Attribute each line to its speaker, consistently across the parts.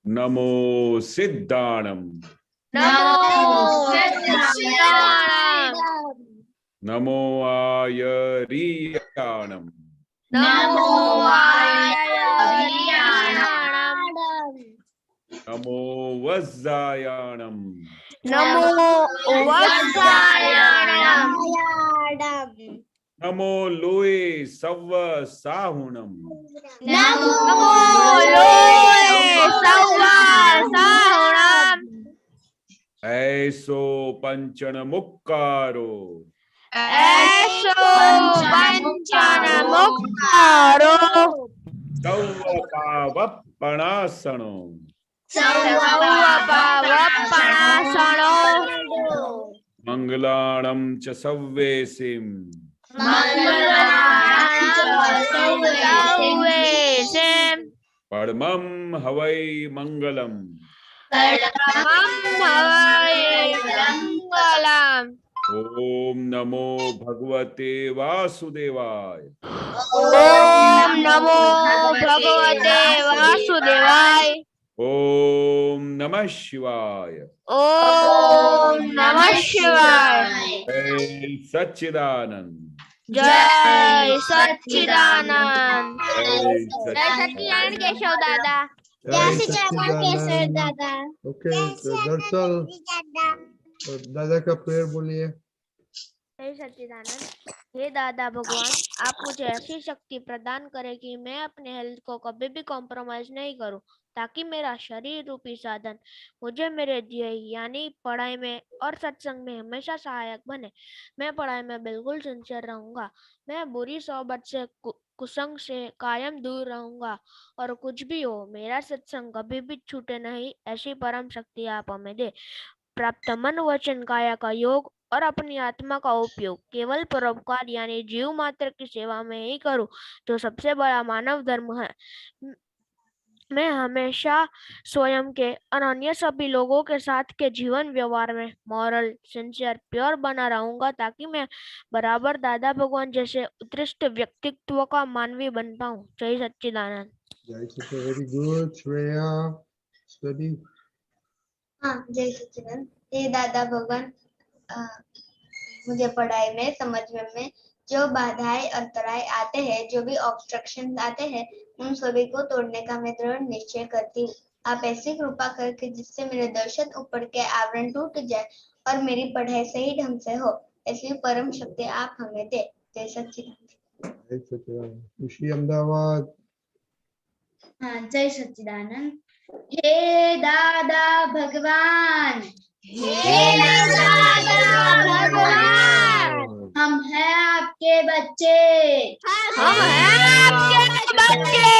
Speaker 1: नमो सिद्धाणम
Speaker 2: नमो सिद्धाणम
Speaker 1: नमो आयरीयाणम
Speaker 2: नमो आयर्याणम
Speaker 1: नमो वज्जायाणम
Speaker 2: नमो वत्सायाणम
Speaker 1: नमो लोए सव्व साहुणम
Speaker 2: नमो लोए सव्वा साहुणम
Speaker 1: ऐसो पंचन मुक्कारो
Speaker 2: ऐसो पंचन मुक्तारो
Speaker 1: सव्व पावप्पणासनो
Speaker 2: सर्वपावपणासनो
Speaker 1: मंगलाणं च सव्वेसिं
Speaker 2: सर्वेषां
Speaker 1: परमं हवै मंगलम्
Speaker 2: मंगलम्
Speaker 1: ओम नमो भगवते वासुदेवाय
Speaker 2: ओम नमो भगवते वासुदेवाय
Speaker 1: ओम नमः शिवाय
Speaker 2: ओम नमः शिवाय
Speaker 1: जय सच्चिदानंद
Speaker 2: जय सच्चिदानंद
Speaker 1: जय
Speaker 2: जय सच्चिदानंद केशव दादा
Speaker 3: जय सच्चिदानंद। ओके, तो दरअसल दादा का प्रेयर बोलिए।
Speaker 2: जय सच्चिदानंद। हे दादा भगवान, आप मुझे ऐसी शक्ति प्रदान करें कि मैं अपने हेल्थ को कभी भी कॉम्प्रोमाइज नहीं करूं, ताकि मेरा शरीर रूपी साधन मुझे मेरे ध्येय यानी पढ़ाई में और सत्संग में हमेशा सहायक बने। मैं पढ़ाई में बिल्कुल सिंसियर रहूंगा। मैं बुरी सोबत से कुसंग से कायम दूर रहूंगा, और कुछ भी हो मेरा सत्संग कभी भी छूटे नहीं, ऐसी परम शक्ति आप हमें दे। प्राप्त मन वचन काया का योग और अपनी आत्मा का उपयोग केवल परोपकार यानी जीव मात्र की सेवा में ही करूं, जो सबसे बड़ा मानव धर्म है। मैं हमेशा स्वयं के और अन्य सभी लोगों के साथ के जीवन व्यवहार में मॉरल, सिंसियर, प्योर बना रहूंगा, ताकि मैं बराबर दादा भगवान जैसे उत्कृष्ट व्यक्तित्व का मानवी बन पाऊं। जय सच्चिदानंद।
Speaker 3: जय Sachchidanand. Very good Shreya, study.
Speaker 4: हाँ, जय सच्चिदानंद। हे दादा भगवान, मुझे पढ़ाई में समझने में जो बाधाएं अंतराय आते हैं, जो भी ऑब्स्ट्रक्शन आते हैं, उन सभी को तोड़ने का मैं दृढ़ निश्चय करती हूँ। आप ऐसी कृपा करके जिससे मेरे दर्शन ऊपर के आवरण टूट जाए और मेरी पढ़ाई सही ढंग से हो, ऐसी परम शक्ति आप हमें दे। जय सच्चिदानंद।
Speaker 3: जय सच्चिदानंद। खुशी अहमदाबाद।
Speaker 5: हाँ, जय सच्चिदानंद। हे दादा भगवान,
Speaker 2: हे दादा भगवान,
Speaker 5: हम हैं आपके बच्चे,
Speaker 2: हम हैं आपके बच्चे,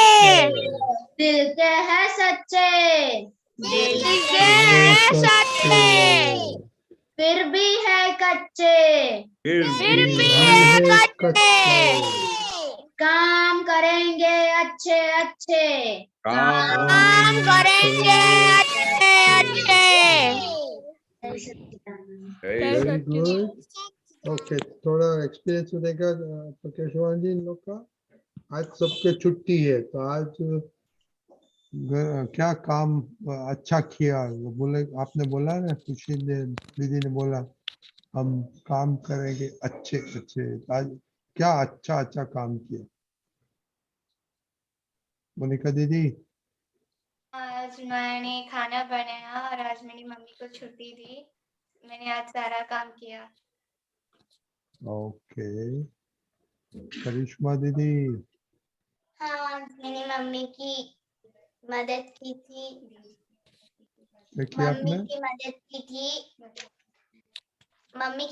Speaker 5: दिल के हैं सच्चे,
Speaker 2: दिल के हैं सच्चे,
Speaker 5: फिर भी है कच्चे,
Speaker 2: फिर भी है कच्चे,
Speaker 5: काम करेंगे अच्छे अच्छे,
Speaker 2: काम करेंगे अच्छे अच्छे।
Speaker 5: जय सच्चिदानंद।
Speaker 3: Very good. ओके, थोड़ा एक्सपीरियंस सुनेगा तो केशवान जी इन लोग का। आज सबके छुट्टी है, तो आज क्या काम अच्छा किया? वो बोले, आपने बोला ना, खुशी ने, दीदी ने बोला हम काम करेंगे अच्छे अच्छे। आज क्या अच्छा अच्छा काम किया मोनिका दीदी?
Speaker 6: आज मैंने खाना बनाया और आज मेरी मम्मी को छुट्टी दी। मैंने आज सारा काम किया।
Speaker 3: ओके, करिश्मा दीदी?
Speaker 4: हाँ, मैंने मम्मी की मदद की थी।
Speaker 3: क्या किया आपने?
Speaker 4: मम्मी की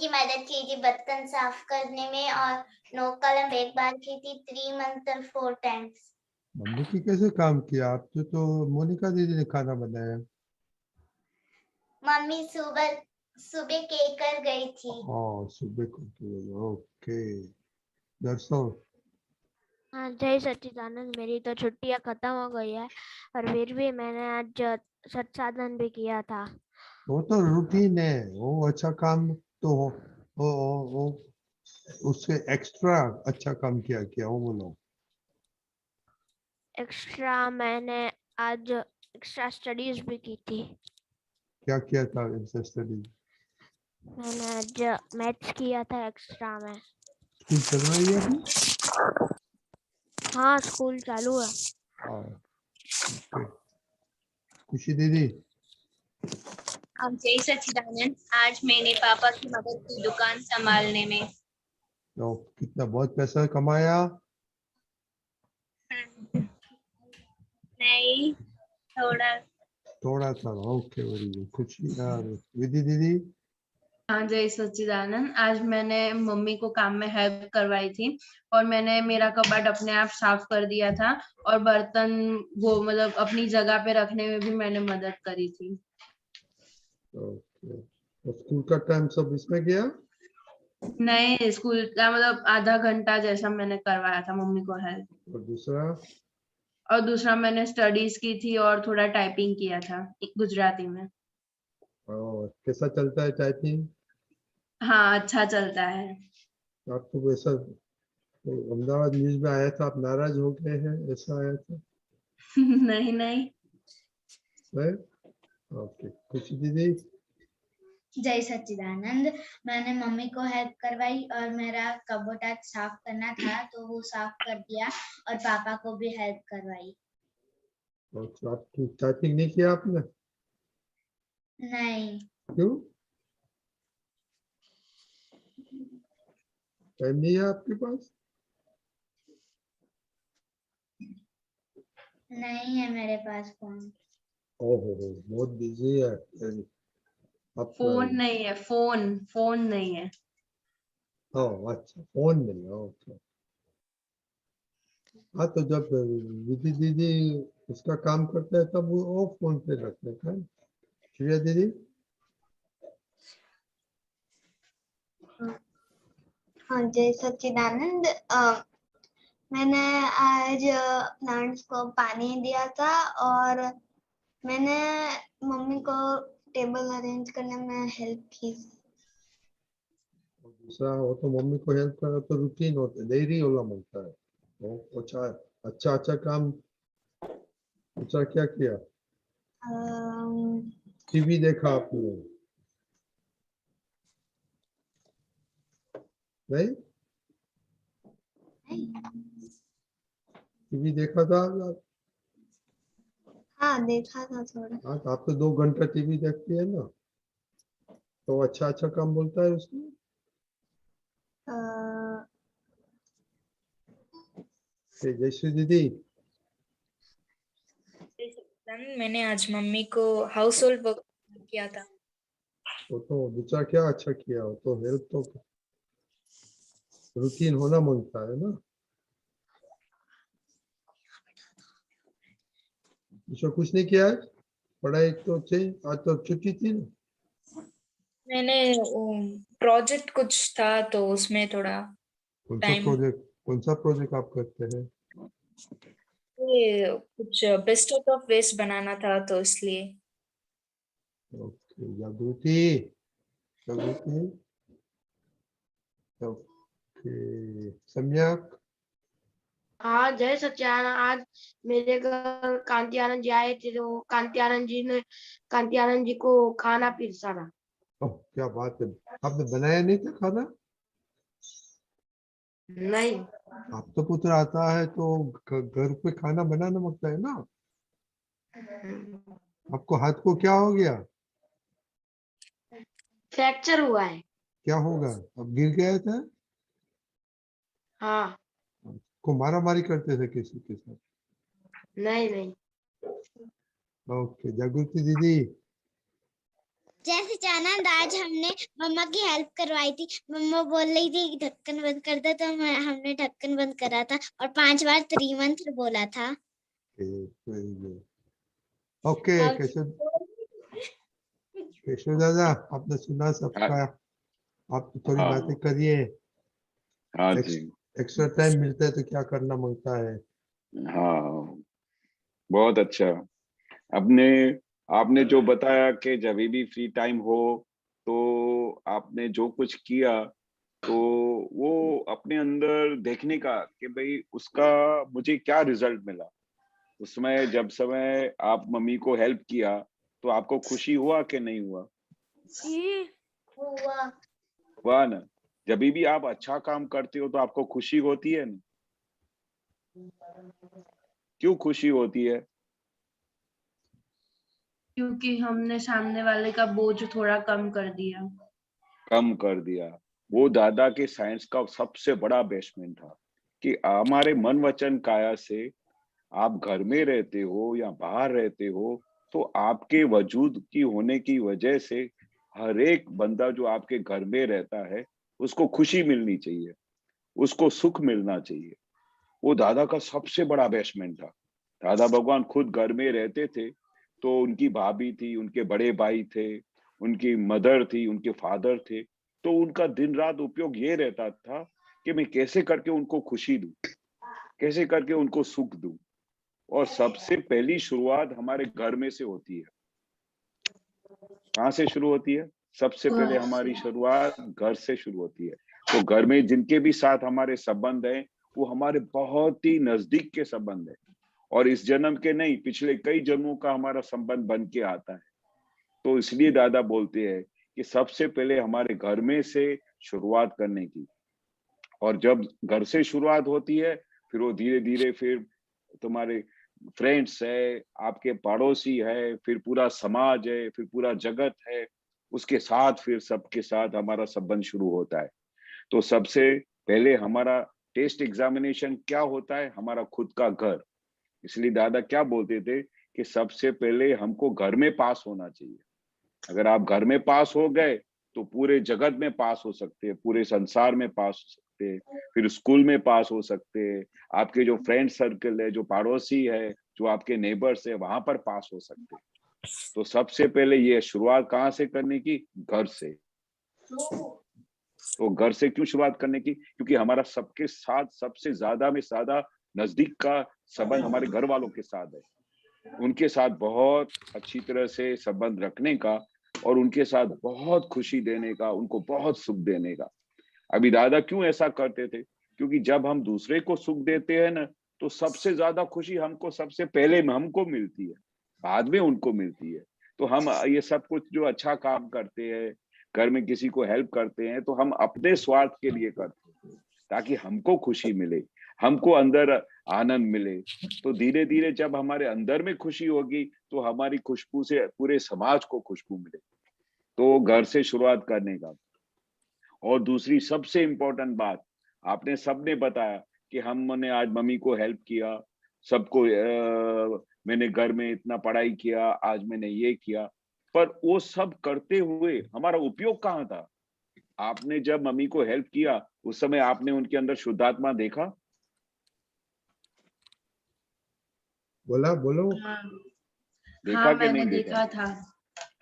Speaker 4: मदद की थी बर्तन साफ करने में, और नोक कलम एक बार की थी 3 months और 4 times।
Speaker 3: मम्मी की कैसे काम किया? आप तो मोनिका दीदी ने खाना बनाया।
Speaker 4: मम्मी सुबह सुबह केकर गई थी।
Speaker 3: हाँ, सुबह को किया। ओके, दरअसल
Speaker 2: हाँ, जय सच्चिदानंद। मेरी तो छुट्टियां खत्म हो गई है, और फिर भी मैंने आज सत्साधन भी किया था।
Speaker 3: वो तो रूटीन है, वो अच्छा काम तो वो उससे एक्स्ट्रा अच्छा काम किया वो बोलो।
Speaker 2: एक्स्ट्रा मैंने आज एक्स्ट्रा स्टडीज भी की थी।
Speaker 3: क्या किया था एक्स्ट्रा स्टडी?
Speaker 2: मैंने आज मैथ्स किया था एक्स्ट्रा में।
Speaker 3: स्कूल चल रही है अभी?
Speaker 2: हाँ, स्कूल चालू है।
Speaker 3: ओके। खुशी दीदी,
Speaker 6: जय सच्चिदानंद। आज मैंने पापा की मदद की दुकान संभालने में।
Speaker 3: तो कितना बहुत पैसा कमाया?
Speaker 6: नहीं, थोड़ा।
Speaker 3: थोड़ा था। Okay, very good. खुशी विधि दीदी,
Speaker 7: हाँ, जय सच्चिदानंद। आज मैंने मम्मी को काम में हेल्प करवाई थी और मैंने मेरा कबर्ड अपने आप साफ कर दिया था और बर्तन वो मतलब अपनी जगह पे रखने में भी मैंने मदद करी थी।
Speaker 3: ओके। तो स्कूल का टाइम सब इसमें गया?
Speaker 7: नहीं, स्कूल का मतलब आधा घंटा जैसा मैंने करवाया था मम्मी को हेल्प।
Speaker 3: और दूसरा?
Speaker 7: दूसरा मैंने स्टडीज की थी और थोड़ा टाइपिंग किया था गुजराती में।
Speaker 3: कैसा चलता है टाइपिंग?
Speaker 7: हाँ, अच्छा चलता है।
Speaker 3: आपको वैसा अहमदाबाद न्यूज में आया था, आप नाराज हो गए हैं, ऐसा आया था?
Speaker 7: नहीं नहीं।
Speaker 3: है? ओके। खुशी दीदी,
Speaker 5: जय सच्चिदानंद। मैंने मम्मी को हेल्प करवाई और मेरा कबोर्ड आज साफ करना था तो वो साफ कर दिया और पापा को भी हेल्प करवाई।
Speaker 3: अच्छा, आपकी टाइपिंग नहीं किया आपने?
Speaker 5: नहीं,
Speaker 3: क्यों? टाइम नहीं है आपके पास?
Speaker 5: नहीं है मेरे पास फोन।
Speaker 3: ओहो, बहुत बिजी है। आप
Speaker 7: फोन नहीं है, फोन नहीं है।
Speaker 3: अच्छा, फोन नहीं है। ओके। हाँ, तो जब विधि दीदी उसका काम करते हैं तब वो फोन पे रखते हैं। श्रेया दीदी,
Speaker 4: हाँ, जय सच्चिदानंद। मैंने आज प्लांट्स को पानी दिया था और मैंने मम्मी को टेबल अरेंज करने में हेल्प की।
Speaker 3: और दूसरा वो तो मम्मी को हेल्प करा तो रूटीन होता है, डेयरी वाला मिलता है। वो अच्छा अच्छा अच्छा काम। दूसरा क्या किया?
Speaker 4: अम्म,
Speaker 3: टीवी देखा आपने? नहीं? टीवी देखा था?
Speaker 4: हाँ, देखा था थोड़ा।
Speaker 3: हाँ, तो आप तो 2 घंटा टीवी देखती है ना, तो अच्छा अच्छा काम बोलता है उसमें।
Speaker 4: अ,
Speaker 3: जयश्री दीदी,
Speaker 8: मैंने आज मम्मी को हाउस होल्ड वर्क किया था।
Speaker 3: वो तो दूसरा क्या अच्छा किया? वो तो हेल्प तो रूटीन होना मांगता है ना। दूसरा कुछ नहीं किया है? पढ़ाई तो चाहिए, आज तो छुट्टी थी ना।
Speaker 8: मैंने प्रोजेक्ट कुछ था तो उसमें थोड़ा टाइम,
Speaker 3: कौन सा प्रोजेक्ट आप करते हैं?
Speaker 8: ये कुछ बेस्ट ऑफ वेस्ट बनाना था तो इसलिए।
Speaker 3: ओके। जागृति, जागृति, ओके। सम्यक,
Speaker 9: हाँ, जय सच्चिदानंद। आज मेरे घर कांति आनंद जी आए थे तो कांति आनंद जी ने कांति आनंद जी को खाना पीरसाना।
Speaker 3: ओह क्या बात है। आपने बनाया नहीं था खाना?
Speaker 9: नहीं,
Speaker 3: आप तो पुत्र आता है तो घर पे खाना बनाना पड़ता है ना। आपको हाथ को क्या हो गया?
Speaker 9: फ्रैक्चर हुआ है।
Speaker 3: क्या होगा? अब गिर गए थे?
Speaker 9: हाँ,
Speaker 3: को मारा मारी करते थे किसी के साथ?
Speaker 9: नहीं नहीं।
Speaker 3: ओके। जागृति दीदी,
Speaker 5: जय सच्चिदानंद। आज हमने मम्मा की हेल्प करवाई थी। मम्मा बोल रही थी कि ढक्कन बंद कर दो तो हमने ढक्कन बंद करा था और 5 बार त्रिमंत्र बोला था।
Speaker 3: Very good. ओके।
Speaker 5: अब
Speaker 3: केशव, केशव दादा, आपने सुना सबका? आप थोड़ी
Speaker 1: हाँ
Speaker 3: बातें करिए।
Speaker 1: हाँ जी।
Speaker 3: एक्स्ट्रा टाइम मिलता है तो क्या करना मांगता है?
Speaker 1: हाँ, बहुत अच्छा। आपने आपने जो बताया कि जब भी फ्री टाइम हो तो आपने जो कुछ किया तो वो अपने अंदर देखने का कि भाई उसका मुझे क्या रिजल्ट मिला। उसमें जब समय आप मम्मी को हेल्प किया तो आपको खुशी हुआ कि नहीं हुआ?
Speaker 4: हुआ।
Speaker 1: हुआ ना। जब भी आप अच्छा काम करते हो तो आपको खुशी होती है ना? क्यों खुशी होती है?
Speaker 7: क्योंकि हमने सामने वाले का बोझ थोड़ा कम कर दिया।
Speaker 1: कम कर दिया। वो दादा के साइंस का सबसे बड़ा बेसमेंट था कि हमारे मन वचन काया से आप घर में रहते हो या बाहर रहते हो, तो आपके वजूद की होने की वजह से हर एक बंदा जो आपके घर में रहता है उसको खुशी मिलनी चाहिए, उसको सुख मिलना चाहिए। वो दादा का सबसे बड़ा बेसमेंट था। दादा भगवान खुद घर में रहते थे, तो उनकी भाभी थी, उनके बड़े भाई थे, उनकी मदर थी, उनके फादर थे, तो उनका दिन रात उपयोग ये रहता था कि मैं कैसे करके उनको खुशी दूं, कैसे करके उनको सुख दूं। और सबसे पहली शुरुआत हमारे घर में से होती है। कहाँ से शुरू होती है? सबसे पहले हमारी शुरुआत घर से शुरू होती है। तो घर में जिनके भी साथ हमारे संबंध हैं, वो हमारे बहुत ही नजदीक के संबंध है, और इस जन्म के नहीं, पिछले कई जन्मों का हमारा संबंध बन के आता है। तो इसलिए दादा बोलते हैं कि सबसे पहले हमारे घर में से शुरुआत करने की। और जब घर से शुरुआत होती है, फिर वो धीरे धीरे फिर तुम्हारे फ्रेंड्स है, आपके पड़ोसी है, फिर पूरा समाज है, फिर पूरा जगत है, उसके साथ फिर सबके साथ हमारा संबंध शुरू होता है। तो सबसे पहले हमारा टेस्ट एग्जामिनेशन क्या होता है? हमारा खुद का घर। इसलिए दादा क्या बोलते थे कि सबसे पहले हमको घर में पास होना चाहिए। अगर आप घर में पास हो गए तो पूरे जगत में पास हो सकते हैं, पूरे संसार में पास हो सकते हैं, फिर स्कूल में पास हो सकते हैं, आपके जो फ्रेंड सर्कल है, जो पड़ोसी है, जो आपके नेबर्स है, वहां पर पास हो सकते हैं। तो सबसे पहले ये शुरुआत कहाँ से करने की? घर से। तो घर से क्यों शुरुआत करने की? क्योंकि हमारा सबके साथ सबसे ज्यादा में ज्यादा नजदीक का संबंध हमारे घर वालों के साथ है। उनके साथ बहुत अच्छी तरह से संबंध रखने का और उनके साथ बहुत खुशी देने का, उनको बहुत सुख देने का। अभी दादा क्यों ऐसा करते थे? क्योंकि जब हम दूसरे को सुख देते हैं ना, तो सबसे ज्यादा खुशी हमको सबसे पहले हमको मिलती है, बाद में उनको मिलती है। तो हम ये सब कुछ जो अच्छा काम करते हैं, घर में किसी को हेल्प करते हैं, तो हम अपने स्वार्थ के लिए करते हैं, ताकि हमको खुशी मिले, हमको अंदर आनंद मिले। तो धीरे धीरे जब हमारे अंदर में खुशी होगी, तो हमारी खुशबू से पूरे समाज को खुशबू मिले। तो घर से शुरुआत करने का। और दूसरी सबसे इम्पोर्टेंट बात, आपने सबने बताया कि हमने आज मम्मी को हेल्प किया, सबको मैंने घर में इतना पढ़ाई किया, आज मैंने ये किया, पर वो सब करते हुए हमारा उपयोग कहाँ था? आपने जब मम्मी को हेल्प किया, उस समय आपने उनके अंदर शुद्धात्मा देखा?
Speaker 3: बोला बोलो।
Speaker 1: देखा कि
Speaker 7: मैंने
Speaker 1: नहीं
Speaker 7: देखा था।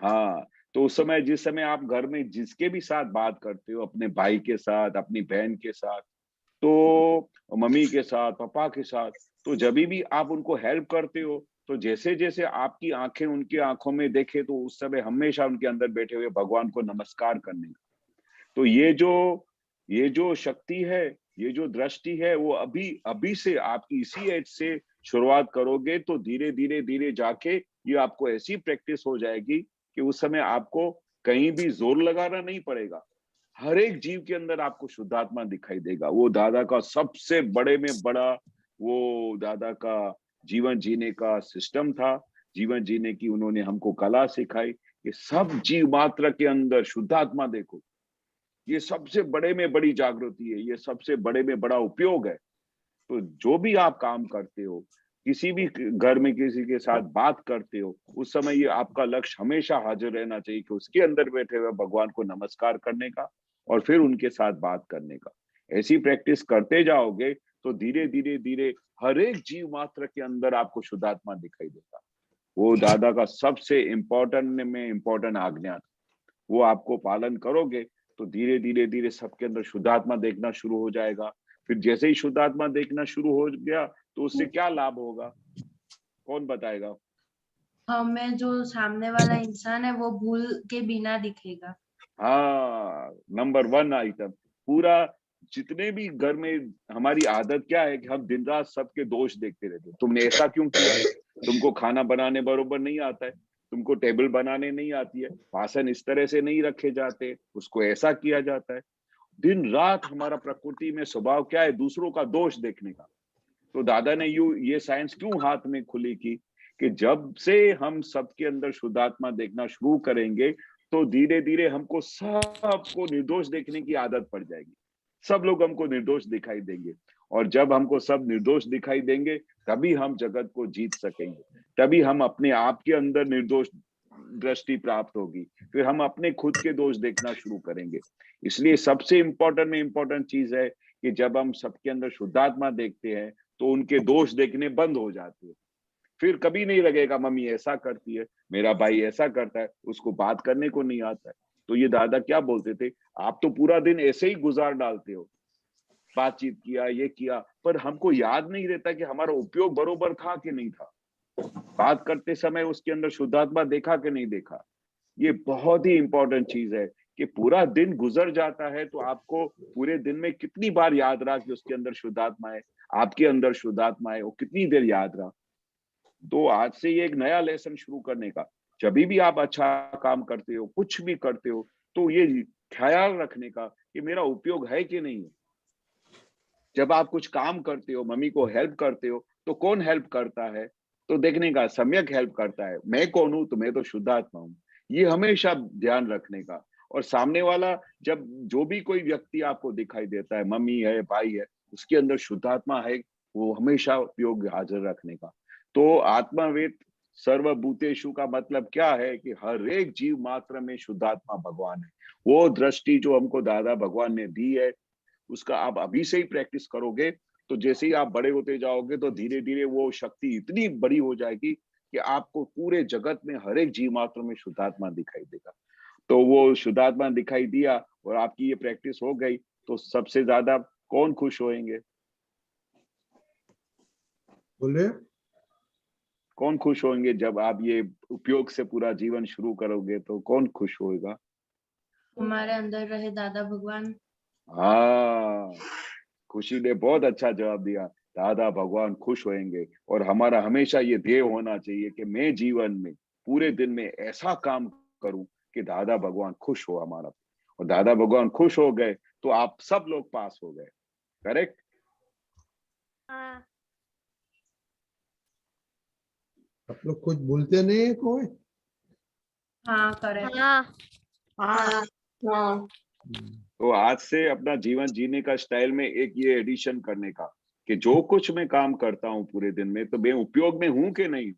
Speaker 1: हाँ। तो उस समय, जिस समय आप घर में जिसके भी साथ बात करते हो, अपने भाई के साथ, अपनी बहन के साथ, तो मम्मी के साथ, पापा के साथ, तो जब भी आप उनको हेल्प करते हो, तो जैसे जैसे आपकी आंखें उनकी आंखों में देखे, तो उस समय हमेशा उनके अंदर बैठे हुए भगवान को नमस्कार करने का। तो ये जो शक्ति है, ये जो दृष्टि है, वो अभी अभी से आपकी इसी एज से शुरुआत करोगे, तो धीरे धीरे धीरे जाके ये आपको ऐसी प्रैक्टिस हो जाएगी कि उस समय आपको कहीं भी जोर लगाना नहीं पड़ेगा। हर एक जीव के अंदर आपको शुद्धात्मा दिखाई देगा। वो दादा का सबसे बड़े में बड़ा, वो दादा का जीवन जीने का सिस्टम था, जीवन जीने की उन्होंने हमको कला सिखाई कि सब जीव मात्र के अंदर शुद्धात्मा देखो। ये सबसे बड़े में बड़ी जागृति है, ये सबसे बड़े में बड़ा उपयोग है। तो जो भी आप काम करते हो, किसी भी घर में किसी के साथ बात करते हो, उस समय ये आपका लक्ष्य हमेशा हाजिर रहना चाहिए कि उसके अंदर बैठे हुए भगवान को नमस्कार करने का और फिर उनके साथ बात करने का। ऐसी प्रैक्टिस करते जाओगे तो धीरे धीरे धीरे हर एक जीव मात्र के अंदर आपको शुद्धात्मा दिखाई देगा। वो दादा का सबसे इम्पोर्टेंट आज्ञा था। वो आपको पालन करोगे तो धीरे धीरे धीरे सबके अंदर शुद्धात्मा देखना शुरू हो जाएगा। फिर जैसे ही शुद्धात्मा देखना शुरू हो गया, तो उससे क्या लाभ होगा? कौन बताएगा?
Speaker 7: हमें जो सामने वाला इंसान है वो भूल के बिना दिखेगा।
Speaker 1: हाँ, नंबर 1 आइटम। पूरा जितने भी घर में हमारी आदत क्या है कि हम दिन रात सबके दोष देखते रहते हैं। तुमने ऐसा क्यों किया, तुमको खाना बनाने बरोबर नहीं आता है, तुमको टेबल बनाने नहीं आती है, भाषण इस तरह से नहीं रखे जाते, उसको ऐसा किया जाता है। दिन रात हमारा प्रकृति में स्वभाव क्या है, दूसरों का दोष देखने का। तो दादा ने ये साइंस क्यों हाथ में खुली की कि जब से हम सबके अंदर शुद्धात्मा देखना शुरू करेंगे तो धीरे धीरे हमको सबको निर्दोष देखने की आदत पड़ जाएगी। सब लोग हमको निर्दोष दिखाई देंगे, और जब हमको सब निर्दोष दिखाई देंगे तभी हम जगत को जीत सकेंगे, तभी हम अपने आप के अंदर निर्दोष दृष्टि प्राप्त होगी, फिर हम अपने खुद के दोष देखना शुरू करेंगे। इसलिए सबसे इम्पोर्टेंट चीज है कि जब हम सबके अंदर शुद्धात्मा देखते हैं तो उनके दोष देखने बंद हो जाते हैं। फिर कभी नहीं लगेगा मम्मी ऐसा करती है, मेरा भाई ऐसा करता है, उसको बात करने को नहीं आता है। तो ये दादा क्या बोलते थे, आप तो पूरा दिन ऐसे ही गुजार डालते हो, बातचीत किया, ये किया, पर हमको याद नहीं रहता कि हमारा उपयोग बरोबर था कि नहीं था। बात करते समय उसके अंदर शुद्धात्मा देखा कि नहीं देखा। ये बहुत ही इंपॉर्टेंट चीज है कि पूरा दिन गुजर जाता है तो आपको पूरे दिन में कितनी बार याद रहा कि उसके अंदर शुद्धात्मा है, आपके अंदर शुद्धात्मा है, वो कितनी देर याद रहा। तो आज से ये एक नया लेसन शुरू करने का, जब भी आप अच्छा काम करते हो, कुछ भी करते हो, तो ये ख्याल रखने का कि मेरा उपयोग है कि नहीं है। जब आप कुछ काम करते हो, मम्मी को हेल्प करते हो, तो कौन हेल्प करता है, तो देखने का सम्यक हेल्प करता है। मैं कौन हूं, तो मैं तो शुद्धात्मा हूं। ये हमेशा ध्यान रखने का। और सामने वाला जब जो भी कोई व्यक्ति आपको दिखाई देता है, मम्मी है, भाई है, उसके अंदर शुद्धात्मा है, वो हमेशा उपयोग हाजिर रखने का। तो आत्मावेद सर्वभूतेषु का मतलब क्या है कि हर एक जीव मात्र में शुद्धात्मा भगवान है। वो दृष्टि जो हमको दादा भगवान ने दी है, उसका आप अभी से ही प्रैक्टिस करोगे तो जैसे ही आप बड़े होते जाओगे तो धीरे धीरे वो शक्ति इतनी बड़ी हो जाएगी कि आपको पूरे जगत में हर एक जीव मात्र में शुद्धात्मा दिखाई देगा। तो वो शुद्धात्मा दिखाई दिया और आपकी ये प्रैक्टिस हो गई तो सबसे ज्यादा कौन खुश होएंगे?
Speaker 3: बोले
Speaker 1: कौन खुश होंगे जब आप ये उपयोग से पूरा जीवन शुरू करोगे? तो कौन खुश होएगा?
Speaker 7: हमारे अंदर रहे दादा भगवान।
Speaker 1: हाँ, खुशी ने बहुत अच्छा जवाब दिया। दादा भगवान खुश होंगे और हमारा हमेशा ये ध्येय होना चाहिए कि मैं जीवन में पूरे दिन में ऐसा काम करूं कि दादा भगवान खुश हो हमारा। और दादा भगवान खुश हो गए तो आप सब लोग पास हो गए। करेक्ट?
Speaker 2: हाँ।
Speaker 3: आप लोग कुछ बोलते नहीं है कोई?
Speaker 7: हाँ करेक्ट।
Speaker 2: हाँ।
Speaker 9: हाँ हाँ
Speaker 1: तो आज से अपना जीवन जीने का स्टाइल में एक ये एडिशन करने का कि जो कुछ मैं काम करता हूँ पूरे दिन में तो मैं उपयोग में हूं कि नहीं।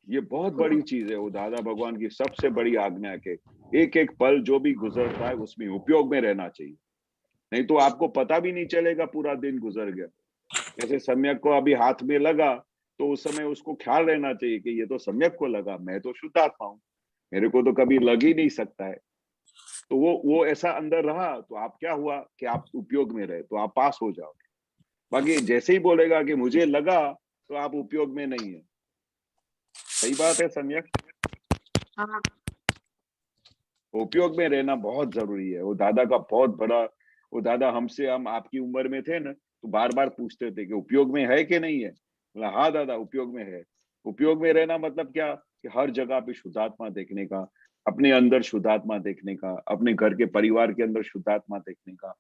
Speaker 1: ये बहुत बड़ी चीज है। वो दादा भगवान की सबसे बड़ी आज्ञा है कि एक एक पल जो भी गुजरता है उसमें उपयोग में रहना चाहिए, नहीं तो आपको पता भी नहीं चलेगा पूरा दिन गुजर गया। जैसे सम्यक को अभी हाथ में लगा तो उस समय उसको ख्याल रहना चाहिए कि ये तो सम्यक को लगा, मैं तो शुद्धात्मा हूँ, मेरे को तो कभी लग ही नहीं सकता है। तो वो ऐसा अंदर रहा तो आप क्या हुआ कि आप उपयोग में रहे तो आप पास हो जाओगे। बाकी जैसे ही बोलेगा कि मुझे लगा तो आप उपयोग में नहीं है। सही बात है सम्यक?
Speaker 9: हाँ
Speaker 1: उपयोग में रहना बहुत जरूरी है। वो दादा का बहुत बड़ा, वो दादा हम आपकी उम्र में थे ना तो बार बार पूछते थे कि उपयोग में है कि नहीं है। बोला हाँ दादा उपयोग में है। उपयोग में रहना मतलब क्या कि हर जगह पे शुद्धात्मा देखने का, अपने अंदर शुद्धात्मा देखने का, अपने घर के परिवार के अंदर शुद्धात्मा देखने का।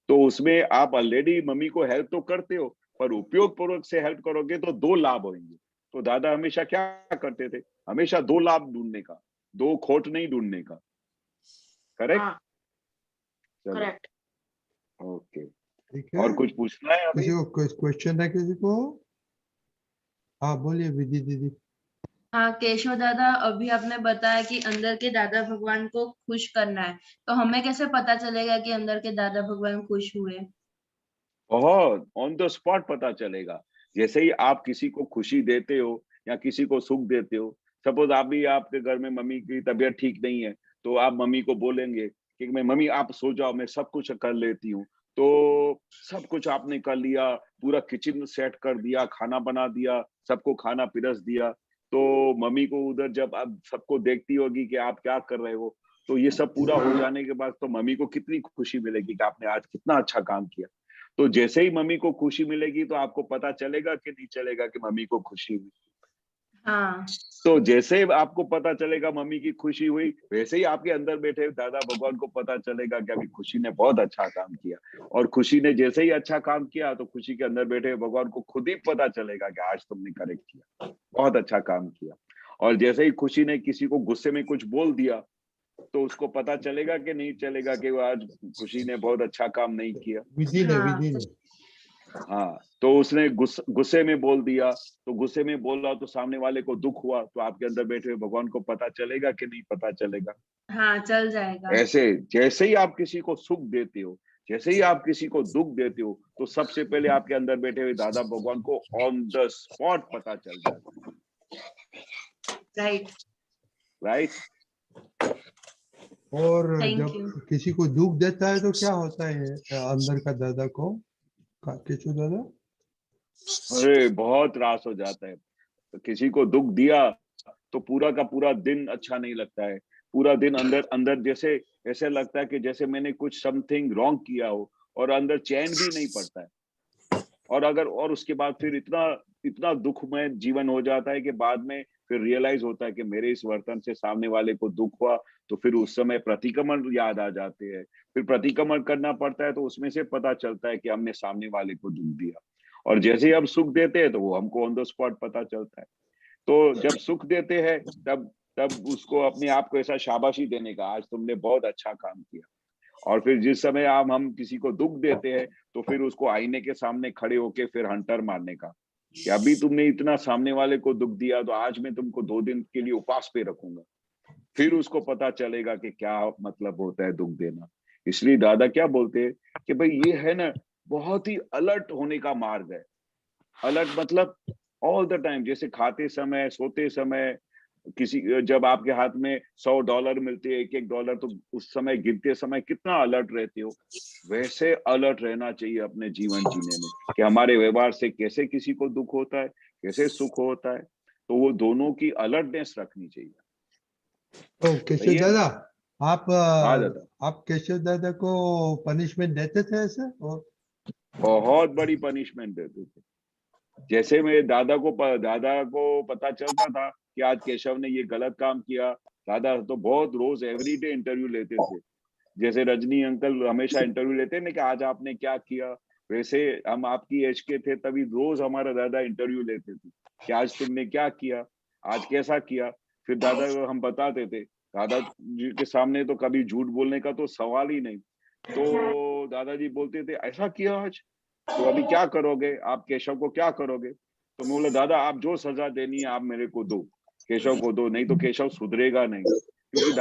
Speaker 1: तो उसमें आप ऑलरेडी मम्मी को हेल्प तो करते हो पर उपयोग पूर्वक से हेल्प करोगे तो दो लाभ होंगे। तो दादा हमेशा क्या करते थे, हमेशा दो लाभ ढूंढने का, दो खोट नहीं ढूंढने का। करेक्ट?
Speaker 9: हाँ
Speaker 1: चलो
Speaker 9: करेक्ट।
Speaker 3: ठीक
Speaker 1: ओके।
Speaker 3: है,
Speaker 1: और कुछ पूछना है अभी?
Speaker 3: किसी को कोई क्वेश्चन है किसी को? हाँ बोलिए विधि दीदी।
Speaker 7: हाँ केशव दादा, अभी आपने बताया कि अंदर के दादा भगवान को खुश करना है, तो हमें कैसे पता चलेगा कि अंदर के दादा भगवान खुश हुए?
Speaker 1: बहुत ऑन द स्पॉट पता चलेगा। जैसे ही आप किसी को खुशी देते हो या किसी को सुख देते हो, सपोज आप भी आपके घर में मम्मी की तबीयत ठीक नहीं है तो आप मम्मी को बोलेंगे कि मैं मम्मी आप सो जाओ मैं सब कुछ कर लेती हूँ। तो सब कुछ आपने कर लिया, पूरा किचन सेट कर दिया, खाना बना दिया, सबको खाना पिरस दिया। तो मम्मी को उधर जब आप सबको देखती होगी कि आप क्या कर रहे हो तो ये सब पूरा हो जाने के बाद तो मम्मी को कितनी खुशी मिलेगी कि आपने आज कितना अच्छा काम किया। तो जैसे ही मम्मी को खुशी मिलेगी तो आपको पता चलेगा कि नहीं चलेगा कि मम्मी को खुशी हुई।
Speaker 7: हाँ
Speaker 1: तो जैसे ही आपको पता चलेगा मम्मी की खुशी हुई, वैसे ही आपके अंदर बैठे दादा भगवान को पता चलेगा कि अभी खुशी ने बहुत अच्छा काम किया। और खुशी ने जैसे ही अच्छा काम किया तो खुशी के अंदर बैठे भगवान को खुद ही पता चलेगा कि आज तुमने करेक्ट किया, बहुत अच्छा काम किया। और जैसे ही खुशी ने किसी को गुस्से में कुछ बोल दिया तो उसको पता चलेगा कि नहीं चलेगा कि वो आज खुशी ने बहुत अच्छा काम नहीं किया।
Speaker 3: विधि ने
Speaker 7: हाँ
Speaker 3: विधि ने
Speaker 1: हाँ, तो उसने गुस्से में बोल दिया, तो गुस्से में बोला तो सामने वाले को दुख हुआ, तो आपके अंदर बैठे हुए भगवान को पता चलेगा कि नहीं पता चलेगा।
Speaker 7: हाँ चल जाएगा।
Speaker 1: ऐसे जैसे ही आप किसी को सुख देते हो, जैसे ही आप किसी को दुख देते हो, तो सबसे पहले आपके अंदर बैठे हुए दादा भगवान को ऑन द स्पॉट पता चल जाता है।
Speaker 7: Right
Speaker 1: right.
Speaker 3: और
Speaker 7: थैंक
Speaker 3: जब
Speaker 7: यू।
Speaker 3: किसी को दुख देता है तो क्या होता है अंदर का दादा को, केशव दादा?
Speaker 1: अरे बहुत त्रास हो जाता है। तो किसी को दुख दिया तो पूरा का पूरा दिन अच्छा नहीं लगता है। पूरा दिन अंदर अंदर जैसे ऐसे लगता है कि जैसे मैंने कुछ समथिंग रॉन्ग किया हो, और अंदर चैन भी नहीं पड़ता है। और उसके बाद फिर इतना इतना दुखमय जीवन हो जाता है कि बाद में फिर रियलाइज होता है कि मेरे इस वर्तन से सामने वाले को दुख हुआ। तो फिर उस समय प्रतिक्रमण याद आ जाते हैं। फिर प्रतिक्रमण करना पड़ता है, तो उसमें से पता चलता है कि हमने सामने वाले को दुख दिया। और जैसे ही हम सुख देते हैं तो वो हमको ऑन द स्पॉट पता चलता है। तो जब सुख देते हैं तब तब उसको अपने आप को ऐसा शाबाशी देने का, आज तुमने बहुत अच्छा काम किया। और फिर जिस समय हम किसी को दुख देते हैं तो फिर उसको आईने के सामने खड़े होके फिर हंटर मारने का, कि अभी तुमने इतना सामने वाले को दुख दिया तो आज मैं तुमको 2 दिन के लिए उपवास पे रखूंगा। फिर उसको पता चलेगा कि क्या मतलब होता है दुख देना। इसलिए दादा क्या बोलते हैं कि भाई ये है ना, बहुत ही अलर्ट होने का मार्ग है। अलर्ट मतलब ऑल द टाइम, जैसे खाते समय, सोते समय, किसी जब आपके हाथ में $100 मिलते हैं, $1 तो उस समय गिनते समय कितना अलर्ट रहते हो, वैसे अलर्ट रहना चाहिए अपने जीवन जीने में, कि हमारे व्यवहार से कैसे किसी को दुख होता है, कैसे सुख होता है। तो वो दोनों की अलर्टनेस रखनी चाहिए।
Speaker 3: तो केशव
Speaker 1: सही है?
Speaker 3: दादा, आप
Speaker 1: हाँ दादा,
Speaker 3: आप केशव दादा को पनिशमेंट देते थे ऐसे? और
Speaker 1: बहुत बड़ी पनिशमेंट देते थे। जैसे मेरे दादा को पता चलता था कि आज केशव ने ये गलत काम किया, दादा तो बहुत रोज एवरीडे इंटरव्यू लेते थे। जैसे रजनी अंकल हमेशा इंटरव्यू लेते हैं ना कि आज आपने क्या किया, वैसे हम आपकी एज के थे तभी रोज हमारा दादा इंटरव्यू लेते थे कि आज तुमने क्या किया, आज कैसा किया। फिर दादा को हम बताते थे, दादाजी के सामने तो कभी झूठ बोलने का तो सवाल ही नहीं। तो दादाजी बोलते थे ऐसा किया आज, तो अभी क्या करोगे आप, केशव को क्या करोगे? तो मैं बोला दादा आप जो सजा देनी है आप मेरे को दो, केशव को दो, नहीं तो केशव सुधरेगा नहीं। क्योंकि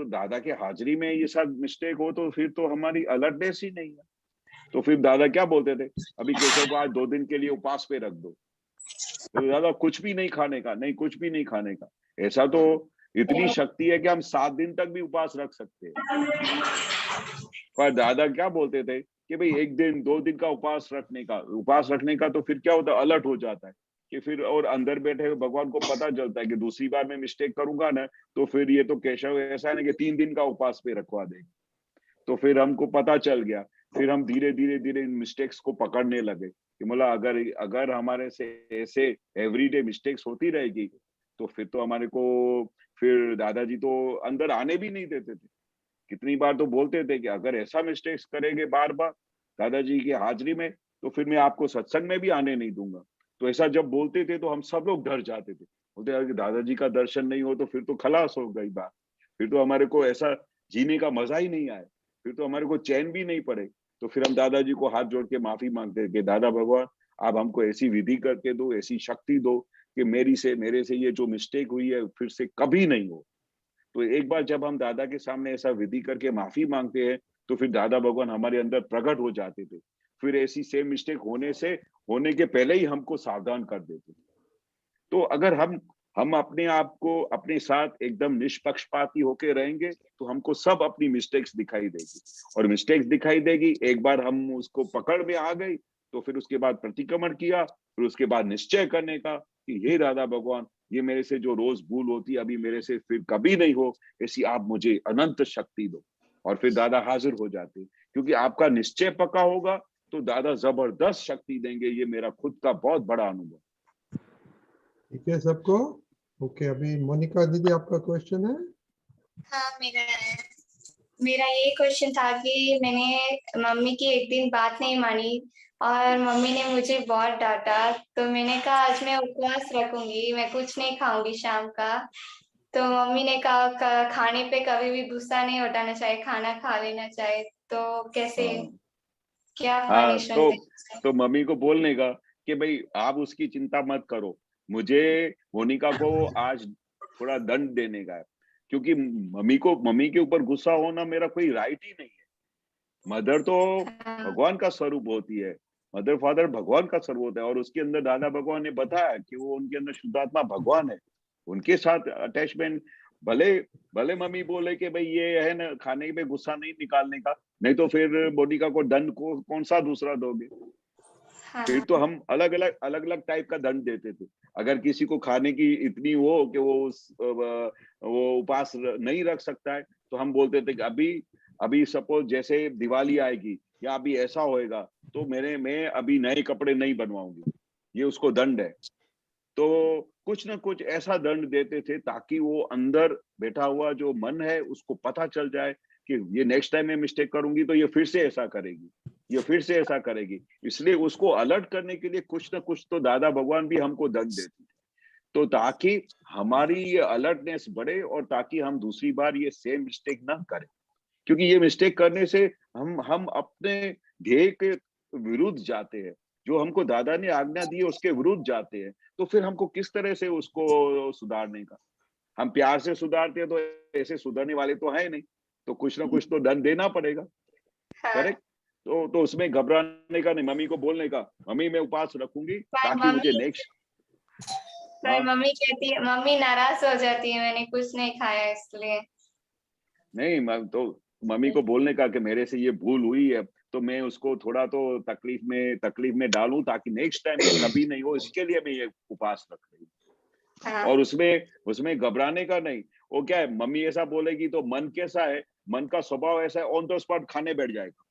Speaker 1: दादा के हाजिरी में ये सब मिस्टेक हो तो फिर तो हमारी अलर्टनेस ही नहीं है। तो फिर दादा क्या बोलते थे, अभी केशव को आज 2 दिन के लिए उपवास पे रख दो। तो दादा कुछ भी नहीं खाने का, नहीं कुछ भी नहीं खाने का। ऐसा तो इतनी शक्ति है कि हम 7 दिन तक भी उपवास रख सकते हैं। पर दादा क्या बोलते थे कि भाई 1 दिन 2 दिन का उपवास रखने का तो फिर क्या होता है, अलर्ट हो जाता है कि फिर, और अंदर बैठे हुए भगवान को पता चलता है कि दूसरी बार मैं मिस्टेक करूंगा ना तो फिर ये तो केशव ऐसा है ना कि 3 दिन का उपवास पे रखवा देगा। तो फिर हमको पता चल गया। फिर हम धीरे धीरे धीरे इन मिस्टेक्स को पकड़ने लगे कि मतलब अगर हमारे से ऐसे एवरीडे मिस्टेक्स होती रहेगी तो फिर तो हमारे को, फिर दादाजी तो अंदर आने भी नहीं देते थे। कितनी बार तो बोलते थे कि अगर ऐसा मिस्टेक्स करेंगे बार बार दादाजी की हाजिरी में तो फिर मैं आपको सत्संग में भी आने नहीं दूंगा। तो ऐसा जब बोलते थे तो हम सब लोग डर जाते थे, बोलते यार कि दादाजी का दर्शन नहीं हो तो फिर तो खलास हो गई बात, फिर तो हमारे को ऐसा जीने का मजा ही नहीं आए, फिर तो हमारे को चैन भी नहीं पड़े। तो फिर हम दादाजी को हाथ जोड़ के माफी मांगते थे कि दादा भगवान आप हमको ऐसी विधि करके दो, ऐसी शक्ति दो कि मेरे से ये जो मिस्टेक हुई है फिर से कभी नहीं हो। तो एक बार जब हम दादा के सामने ऐसा विधि करके माफी मांगते हैं तो फिर दादा भगवान हमारे अंदर प्रकट हो जाते थे। फिर ऐसी सेम मिस्टेक होने के पहले ही हमको सावधान कर देते थे। तो अगर हम अपने आप को अपने साथ एकदम निष्पक्षपाती होके रहेंगे तो हमको सब अपनी मिस्टेक्स दिखाई देगी, और मिस्टेक्स दिखाई देगी, एक बार हम उसको पकड़ में आ गई तो फिर उसके बाद प्रतिक्रमण किया, फिर उसके बाद निश्चय करने का, कि हे दादा भगवान, ये मेरे से जो रोज भूल होती है अभी मेरे से फिर कभी नहीं हो, ऐसी आप मुझे अनंत शक्ति दो। और फिर दादा हाजिर हो जाते हैं, क्योंकि आपका निश्चय पक्का होगा तो दादा जबरदस्त शक्ति देंगे। ये मेरा खुद का बहुत बड़ा अनुभव।
Speaker 3: ठीक है सबको? ओके, अभी मोनिका दीदी आपका क्वेश्चन है?
Speaker 6: हाँ, मेरा ये क्वेश्चन था कि मैंने मम्मी की एक दिन बात नहीं मानी और मम्मी ने मुझे बहुत डांटा, तो मैंने कहा आज मैं उपवास रखूंगी, मैं कुछ नहीं खाऊंगी शाम का। तो मम्मी ने कहा खाने पे कभी भी गुस्सा नहीं उठाना चाहिए, खाना खा लेना चाहिए। तो कैसे,
Speaker 1: हाँ
Speaker 6: क्या
Speaker 1: हाँ,
Speaker 6: पनिशमेंट?
Speaker 1: तो मम्मी को बोलने का कि भाई आप उसकी चिंता मत करो, मुझे मोनिका को आज थोड़ा दंड देने का है, क्योंकि मम्मी के ऊपर गुस्सा होना मेरा कोई राइट ही नहीं है। मदर तो भगवान का स्वरूप होती है, मदर फादर भगवान का स्वरूप होता है, और उसके अंदर दादा भगवान ने बताया कि वो उनके अंदर शुद्धात्मा भगवान है, उनके साथ अटैचमेंट। भले भले मम्मी बोले कि भाई ये है ना, खाने पे गुस्सा नहीं निकालने का, नहीं तो फिर मोनिका को दंड को कौन सा दूसरा दोगे? फिर तो हम अलग अलग टाइप का दंड देते थे। अगर किसी को खाने की इतनी हो कि वो उपवास नहीं रख सकता है, तो हम बोलते थे कि अभी सपोज जैसे दिवाली आएगी या अभी ऐसा होएगा, तो मैं अभी नए कपड़े नहीं बनवाऊंगी, ये उसको दंड है। तो कुछ ना कुछ ऐसा दंड देते थे ताकि वो अंदर बैठा हुआ जो मन है उसको पता चल जाए कि ये नेक्स्ट टाइम मैं मिस्टेक करूंगी तो ये फिर से ऐसा करेगी, ये फिर से ऐसा करेगी। इसलिए उसको अलर्ट करने के लिए कुछ ना कुछ तो दादा भगवान भी हमको दंड देते थे, तो ताकि हमारी ये अलर्टनेस बढ़े और ताकि हम दूसरी बार ये सेम मिस्टेक ना करें। क्योंकि ये मिस्टेक करने से हम अपने ध्येय के विरुद्ध जाते हैं, जो हमको दादा ने आज्ञा दी है उसके विरुद्ध जाते हैं। तो फिर हमको किस तरह से उसको सुधारने का? हम प्यार से सुधारते हैं तो ऐसे सुधरने वाले तो है नहीं, तो कुछ ना कुछ तो दंड देना पड़ेगा। करेक्ट? तो उसमें घबराने का नहीं, मम्मी को बोलने का, मम्मी मैं उपवास रखूंगी ताकि मुझे नेक्स्ट।
Speaker 6: मम्मी कहती है, मम्मी नाराज हो जाती है मैंने कुछ नहीं खाया इसलिए।
Speaker 1: नहीं, तो मम्मी को बोलने का कि मेरे से ये भूल हुई है, तो मैं उसको थोड़ा तो तकलीफ में डालूं ताकि नेक्स्ट टाइम कभी नहीं हो, इसके लिए मैं ये उपवास रख रही हूँ। और उसमें घबराने का नहीं। वो क्या है, मम्मी ऐसा बोलेगी तो मन कैसा है, मन का स्वभाव ऐसा है, ऑन द स्पॉट खाने बैठ जाएगा।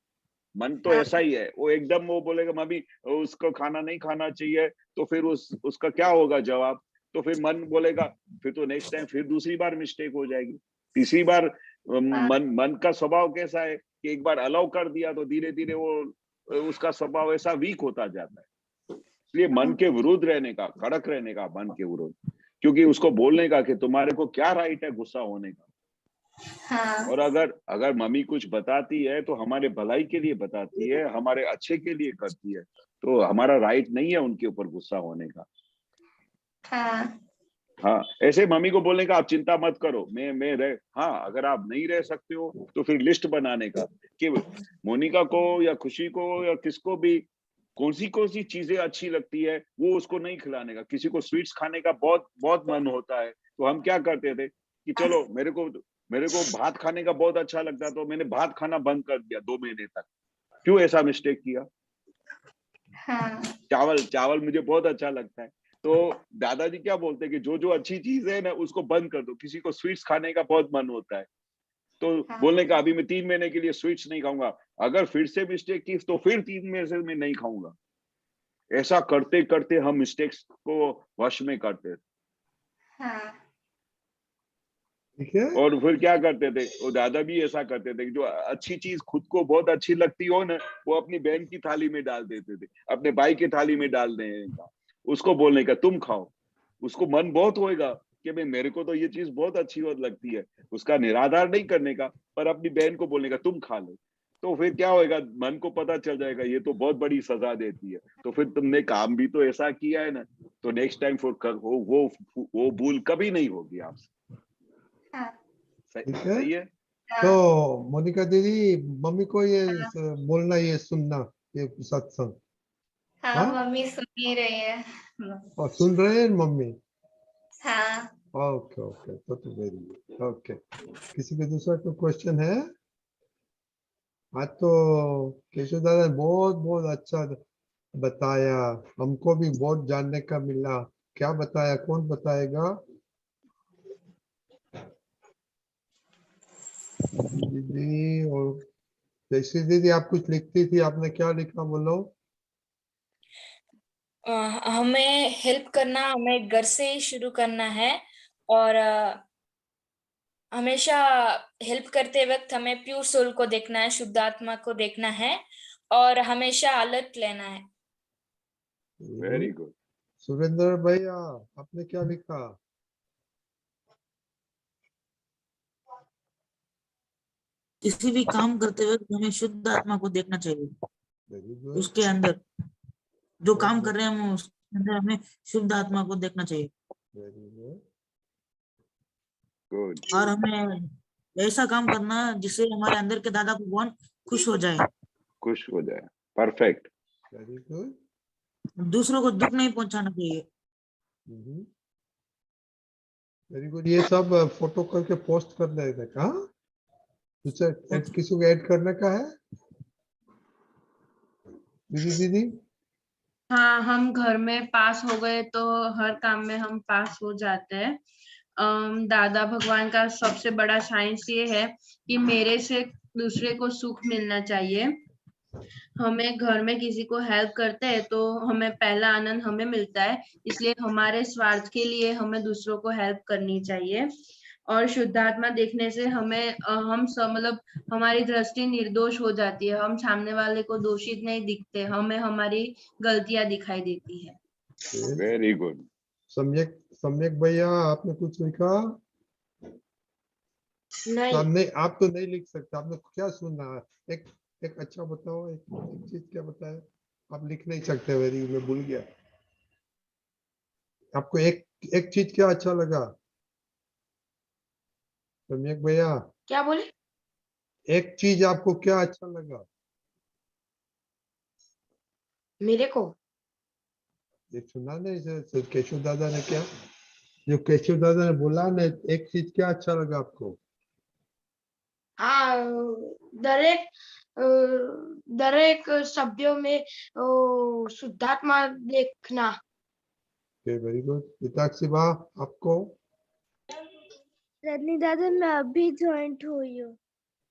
Speaker 1: मन तो ऐसा ही है, वो एकदम वो बोलेगा मम्मी उसको खाना नहीं खाना चाहिए, तो फिर उसका क्या होगा जवाब? तो फिर मन बोलेगा, फिर तो नेक्स्ट टाइम फिर दूसरी बार मिस्टेक हो जाएगी, तीसरी बार। मन का स्वभाव कैसा है कि एक बार अलाउ कर दिया तो धीरे धीरे वो उसका स्वभाव ऐसा वीक होता जाता है। इसलिए मन के विरुद्ध रहने का, कड़क रहने का मन के विरुद्ध, क्योंकि उसको बोलने का कि तुम्हारे को क्या राइट है गुस्सा होने का। और अगर मम्मी कुछ बताती है तो हमारे भलाई के लिए बताती है, हमारे अच्छे के लिए करती है, तो हमारा राइट नहीं है उनके ऊपर गुस्सा होने का। हाँ, ऐसे मम्मी को बोलने का आप चिंता मत करो, मैं रह। हाँ, अगर आप नहीं रह सकते हो तो फिर लिस्ट बनाने का कि मोनिका को या खुशी को या किसको भी कौन सी चीजें अच्छी लगती है वो उसको नहीं खिलाने का। किसी को स्वीट्स खाने का बहुत बहुत मन होता है, तो हम क्या करते थे कि चलो मेरे को भात खाने का बहुत अच्छा लगता, तो मैंने भात खाना बंद कर दिया 2 महीने तक। क्यों ऐसा मिस्टेक किया? चावल मुझे बहुत अच्छा लगता है, तो दादाजी क्या बोलते हैं कि जो अच्छी चीज है ना उसको बंद कर दो। किसी को स्वीट्स खाने का बहुत मन होता है, तो बोलने का अभी मैं 3 महीने के लिए स्वीट्स नहीं खाऊंगा, अगर फिर से मिस्टेक की तो फिर 3 महीने से मैं नहीं खाऊंगा। ऐसा करते करते हम मिस्टेक्स को वश में करते थे।
Speaker 3: ठीक है।
Speaker 1: और फिर क्या करते थे, वो दादा भी ऐसा करते थे कि जो अच्छी चीज खुद को बहुत अच्छी लगती हो ना, वो अपनी बहन की थाली में डाल देते थे, अपने भाई की थाली में डाल देने का, उसको बोलने का तुम खाओ। उसको मन बहुत होएगा कि भाई मेरे को तो ये चीज बहुत अच्छी और लगती है, उसका निराधार नहीं करने का, पर अपनी बहन को बोलने का तुम खा लो। तो फिर क्या होएगा, मन को पता चल जाएगा ये तो बहुत बड़ी सजा देती है, तो फिर तुमने काम भी तो ऐसा किया है ना, तो नेक्स्ट टाइम वो भूल कभी नहीं होगी आपसे।
Speaker 3: ठीक है।
Speaker 1: सही है।
Speaker 3: तो मोनिका दीदी, मम्मी को ये बोलना, ये सुनना, ये सत्संग।
Speaker 6: हाँ, मम्मी सुन ही रही है।
Speaker 3: और सुन रहे हैं मम्मी?
Speaker 6: हाँ।
Speaker 3: ओके ओके, तो वेरी गुड। ओके, किसी के दूसरा कोई क्वेश्चन है? आज तो केशव दादा ने बहुत बहुत अच्छा बताया, हमको भी बहुत जानने का मिला क्या बताया, कौन बताएगा? दीदी और जैसी दीदी, आप कुछ लिखती थी, आपने क्या लिखा बोलो?
Speaker 8: हमें हेल्प करना हमें घर से ही शुरू करना है और हमेशा हेल्प करते वक्त हमें प्योर सोल को देखना है, शुद्ध आत्मा को देखना है और हमेशा अलर्ट लेना है।
Speaker 1: Very good.
Speaker 3: सुरेंद्र भैया, आपने क्या लिखा?
Speaker 10: किसी भी काम करते वक्त हमें शुद्ध आत्मा को देखना चाहिए।
Speaker 3: Very good.
Speaker 10: उसके अंदर जो काम कर रहे हैं हम, उसके अंदर हमें शुद्ध आत्मा को देखना चाहिए।
Speaker 3: Very good.
Speaker 1: गुड।
Speaker 10: और हमें ऐसा काम करना जिससे हमारे अंदर के दादा भगवान खुश हो जाए।
Speaker 1: खुश हो जाए। परफेक्ट।
Speaker 3: Very good.
Speaker 10: दूसरों को दुख नहीं पहुंचाना चाहिए।
Speaker 3: Very good. ये सब फोटो करके पोस्ट कर देगा क्या? किसी को ऐड करने का है? दीदी
Speaker 7: हाँ, हम घर में पास हो गए तो हर काम में हम पास हो जाते हैं। दादा भगवान का सबसे बड़ा साइंस ये है कि मेरे से दूसरे को सुख मिलना चाहिए। हमें घर में किसी को हेल्प करते हैं तो हमें पहला आनंद हमें मिलता है, इसलिए हमारे स्वार्थ के लिए हमें दूसरों को हेल्प करनी चाहिए। और शुद्धात्मा देखने से हमें हम सब मतलब हमारी दृष्टि निर्दोष हो जाती है, हम सामने वाले को दोषित नहीं दिखते, हमें हमारी गलतियां दिखाई देती है।
Speaker 1: Very good.
Speaker 3: सम्यक सम्यक भैया, आपने कुछ लिखा?
Speaker 9: नहीं।
Speaker 3: सामने आप तो नहीं लिख सकते, आपने क्या सुना? एक एक अच्छा बताओ, एक चीज क्या बताया? आप लिख नहीं सकते। वेरी, मैं भूल गया। आपको एक चीज क्या अच्छा लगा? सम्यक भैया,
Speaker 9: क्या बोले?
Speaker 3: एक चीज आपको क्या अच्छा लगा?
Speaker 9: मेरे को
Speaker 3: ये सुना नहीं केशव दादा ने क्या, जो केशव दादा ने बोला ना, एक चीज क्या अच्छा लगा आपको?
Speaker 9: हाँ, दरेक दरेक सभ्यों में शुद्धात्मा देखना।
Speaker 3: Very good. पिताक्षी बा, आपको?
Speaker 2: रजनी दादा, मैं अभी ज्वाइंट हुई हूँ।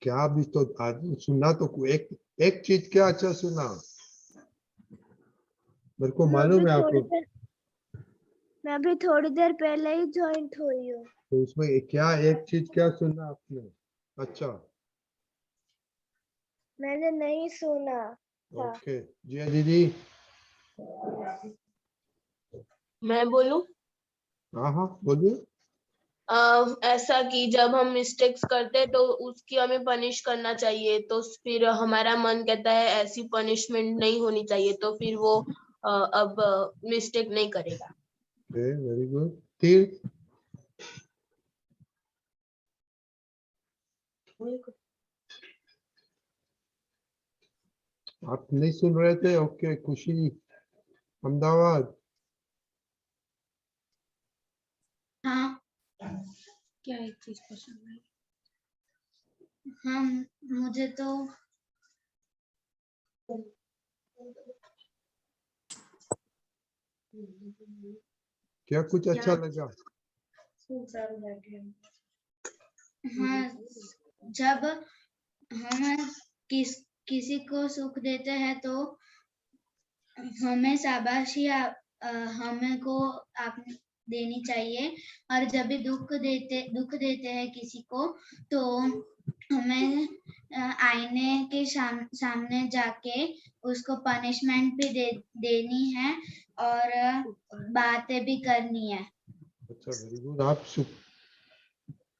Speaker 3: क्या अभी तो आज सुना तो एक चीज क्या अच्छा सुना? मेरे को मालूम है आपको।
Speaker 2: मैं अभी थोड़ी देर पहले ही ज्वाइंट हुई हूँ।
Speaker 3: तो उसमें क्या एक चीज क्या सुना आपने? अच्छा,
Speaker 2: मैंने नहीं सुना था।
Speaker 3: ओके। जी दीदी।
Speaker 11: मैं बोलूं?
Speaker 3: हाँ हाँ, बोलिए।
Speaker 11: ऐसा कि जब हम मिस्टेक्स करते हैं तो उसकी हमें पनिश करना चाहिए, तो फिर हमारा मन कहता है ऐसी पनिशमेंट नहीं होनी चाहिए, तो फिर वो अब मिस्टेक नहीं करेगा।
Speaker 3: Very good. तीर। आप नहीं सुन रहे थे? ओके। खुशी अहमदाबाद।
Speaker 5: हाँ
Speaker 7: क्या एक चीज पसंद है?
Speaker 5: हाँ, मुझे तो
Speaker 3: क्या कुछ अच्छा लगा?
Speaker 5: हाँ, जब हम किसी को सुख देते हैं तो हमें शाबाशी हमें को आप देनी चाहिए, और जब भी दुख देते हैं किसी को तो हमें आईने के सामने जाके उसको पनिशमेंट भी देनी है और बातें भी करनी है।
Speaker 3: अच्छा, वेरी गुड। आप सुख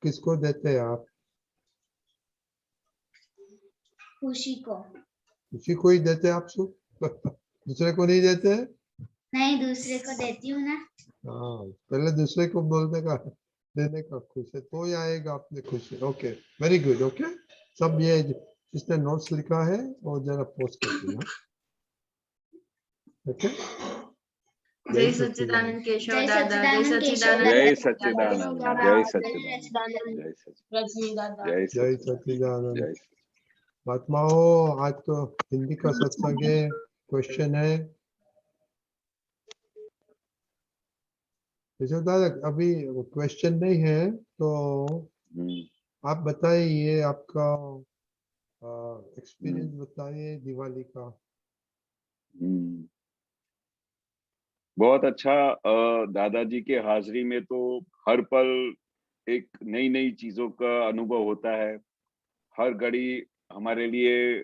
Speaker 3: किसको देते हैं आप?
Speaker 5: खुशी को।
Speaker 3: खुशी को ही देते हैं आप सुख? दूसरे को नहीं देते?
Speaker 5: नहीं, दूसरे को देती हूँ ना।
Speaker 3: हाँ, पहले दूसरे को बोलने का, देने का खुश है तो ही आएगा अपने खुशी। Okay, very good. ओके, सब ये जिसने नोट्स लिखा है वो जरा पोस्ट कर देना। ओके।
Speaker 7: जय सच्चिदानंद केशव
Speaker 5: जय
Speaker 7: दादा, जय
Speaker 5: सच्चिदानंद
Speaker 7: सच्चिदानंद
Speaker 1: जय
Speaker 5: केशव
Speaker 1: सच्चिदानंद। जय सच्चिदानंद।
Speaker 11: रजनी दादा।
Speaker 1: जय
Speaker 3: जय
Speaker 1: सच्चिदानंद।
Speaker 3: सच्चिदानंद।
Speaker 1: जय
Speaker 3: महात्माओं, आज तो हिंदी का सत्संग है। क्वेश्चन है, अच्छा दादा, अभी क्वेश्चन नहीं है तो आप बताइए, ये आपका एक्सपीरियंस बताइए दिवाली का।
Speaker 1: बहुत अच्छा। दादाजी के हाजिरी में तो हर पल एक नई नई चीजों का अनुभव होता है। हर घड़ी हमारे लिए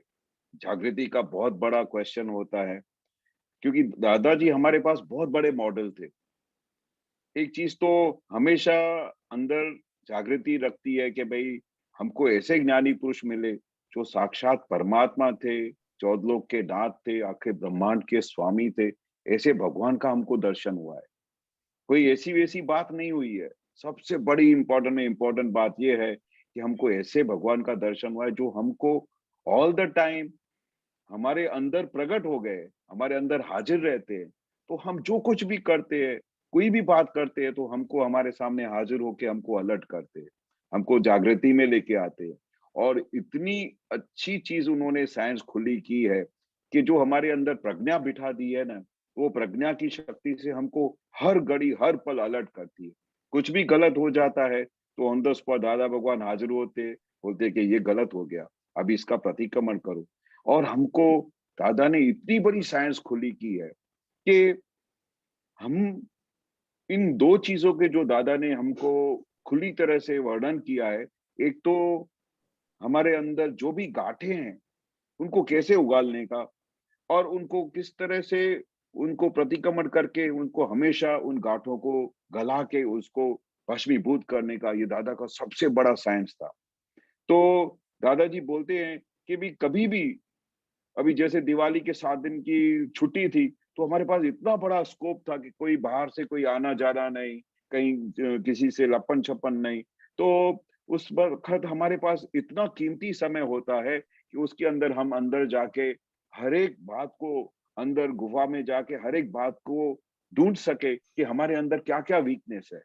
Speaker 1: जागृति का बहुत बड़ा क्वेश्चन होता है, क्योंकि दादाजी हमारे पास बहुत बड़े मॉडल थे। एक चीज तो हमेशा अंदर जागृति रखती है कि भाई हमको ऐसे ज्ञानी पुरुष मिले जो साक्षात परमात्मा थे, चौदलोक के नाथ थे, आखिर ब्रह्मांड के स्वामी थे। ऐसे भगवान का हमको दर्शन हुआ है। कोई ऐसी वैसी बात नहीं हुई है। सबसे बड़ी इम्पोर्टेंट बात यह है कि हमको ऐसे भगवान का दर्शन हुआ है जो हमको ऑल द टाइम हमारे अंदर प्रकट हो गए, हमारे अंदर हाजिर रहते हैं। तो हम जो कुछ भी करते हैं, कोई भी बात करते हैं, तो हमको हमारे सामने हाजिर होके हमको अलर्ट करते हैं, हमको जागृति में लेके आते हैं। और इतनी अच्छी चीज उन्होंने साइंस खुली की है कि जो हमारे अंदर प्रज्ञा बिठा दी है ना, वो प्रज्ञा की शक्ति से हमको हर घड़ी हर पल अलर्ट करती है। कुछ भी गलत हो जाता है तो ऑन द स्पॉट दादा भगवान हाजिर होते, बोलते कि ये गलत हो गया, अब इसका प्रतिक्रमण करो। और हमको दादा ने इतनी बड़ी साइंस खुली की है कि हम इन दो चीजों के जो दादा ने हमको खुली तरह से वर्णन किया है, एक तो हमारे अंदर जो भी गांठें हैं उनको कैसे उगालने का, और उनको किस तरह से उनको प्रतिक्रमण करके उनको हमेशा उन गांठों को गला के उसको भस्मीभूत करने का, ये दादा का सबसे बड़ा साइंस था। तो दादाजी बोलते हैं कि भी कभी भी, अभी जैसे दिवाली के 7 दिन की छुट्टी थी, तो हमारे पास इतना बड़ा स्कोप था कि कोई बाहर से कोई आना जाना नहीं, कहीं किसी से लपन छपन नहीं। तो उस वक्त हमारे पास इतना कीमती समय होता है कि उसके अंदर हम अंदर जाके हर एक बात को, अंदर गुफा में जाके हर एक बात को ढूंढ सके कि हमारे अंदर क्या क्या वीकनेस है।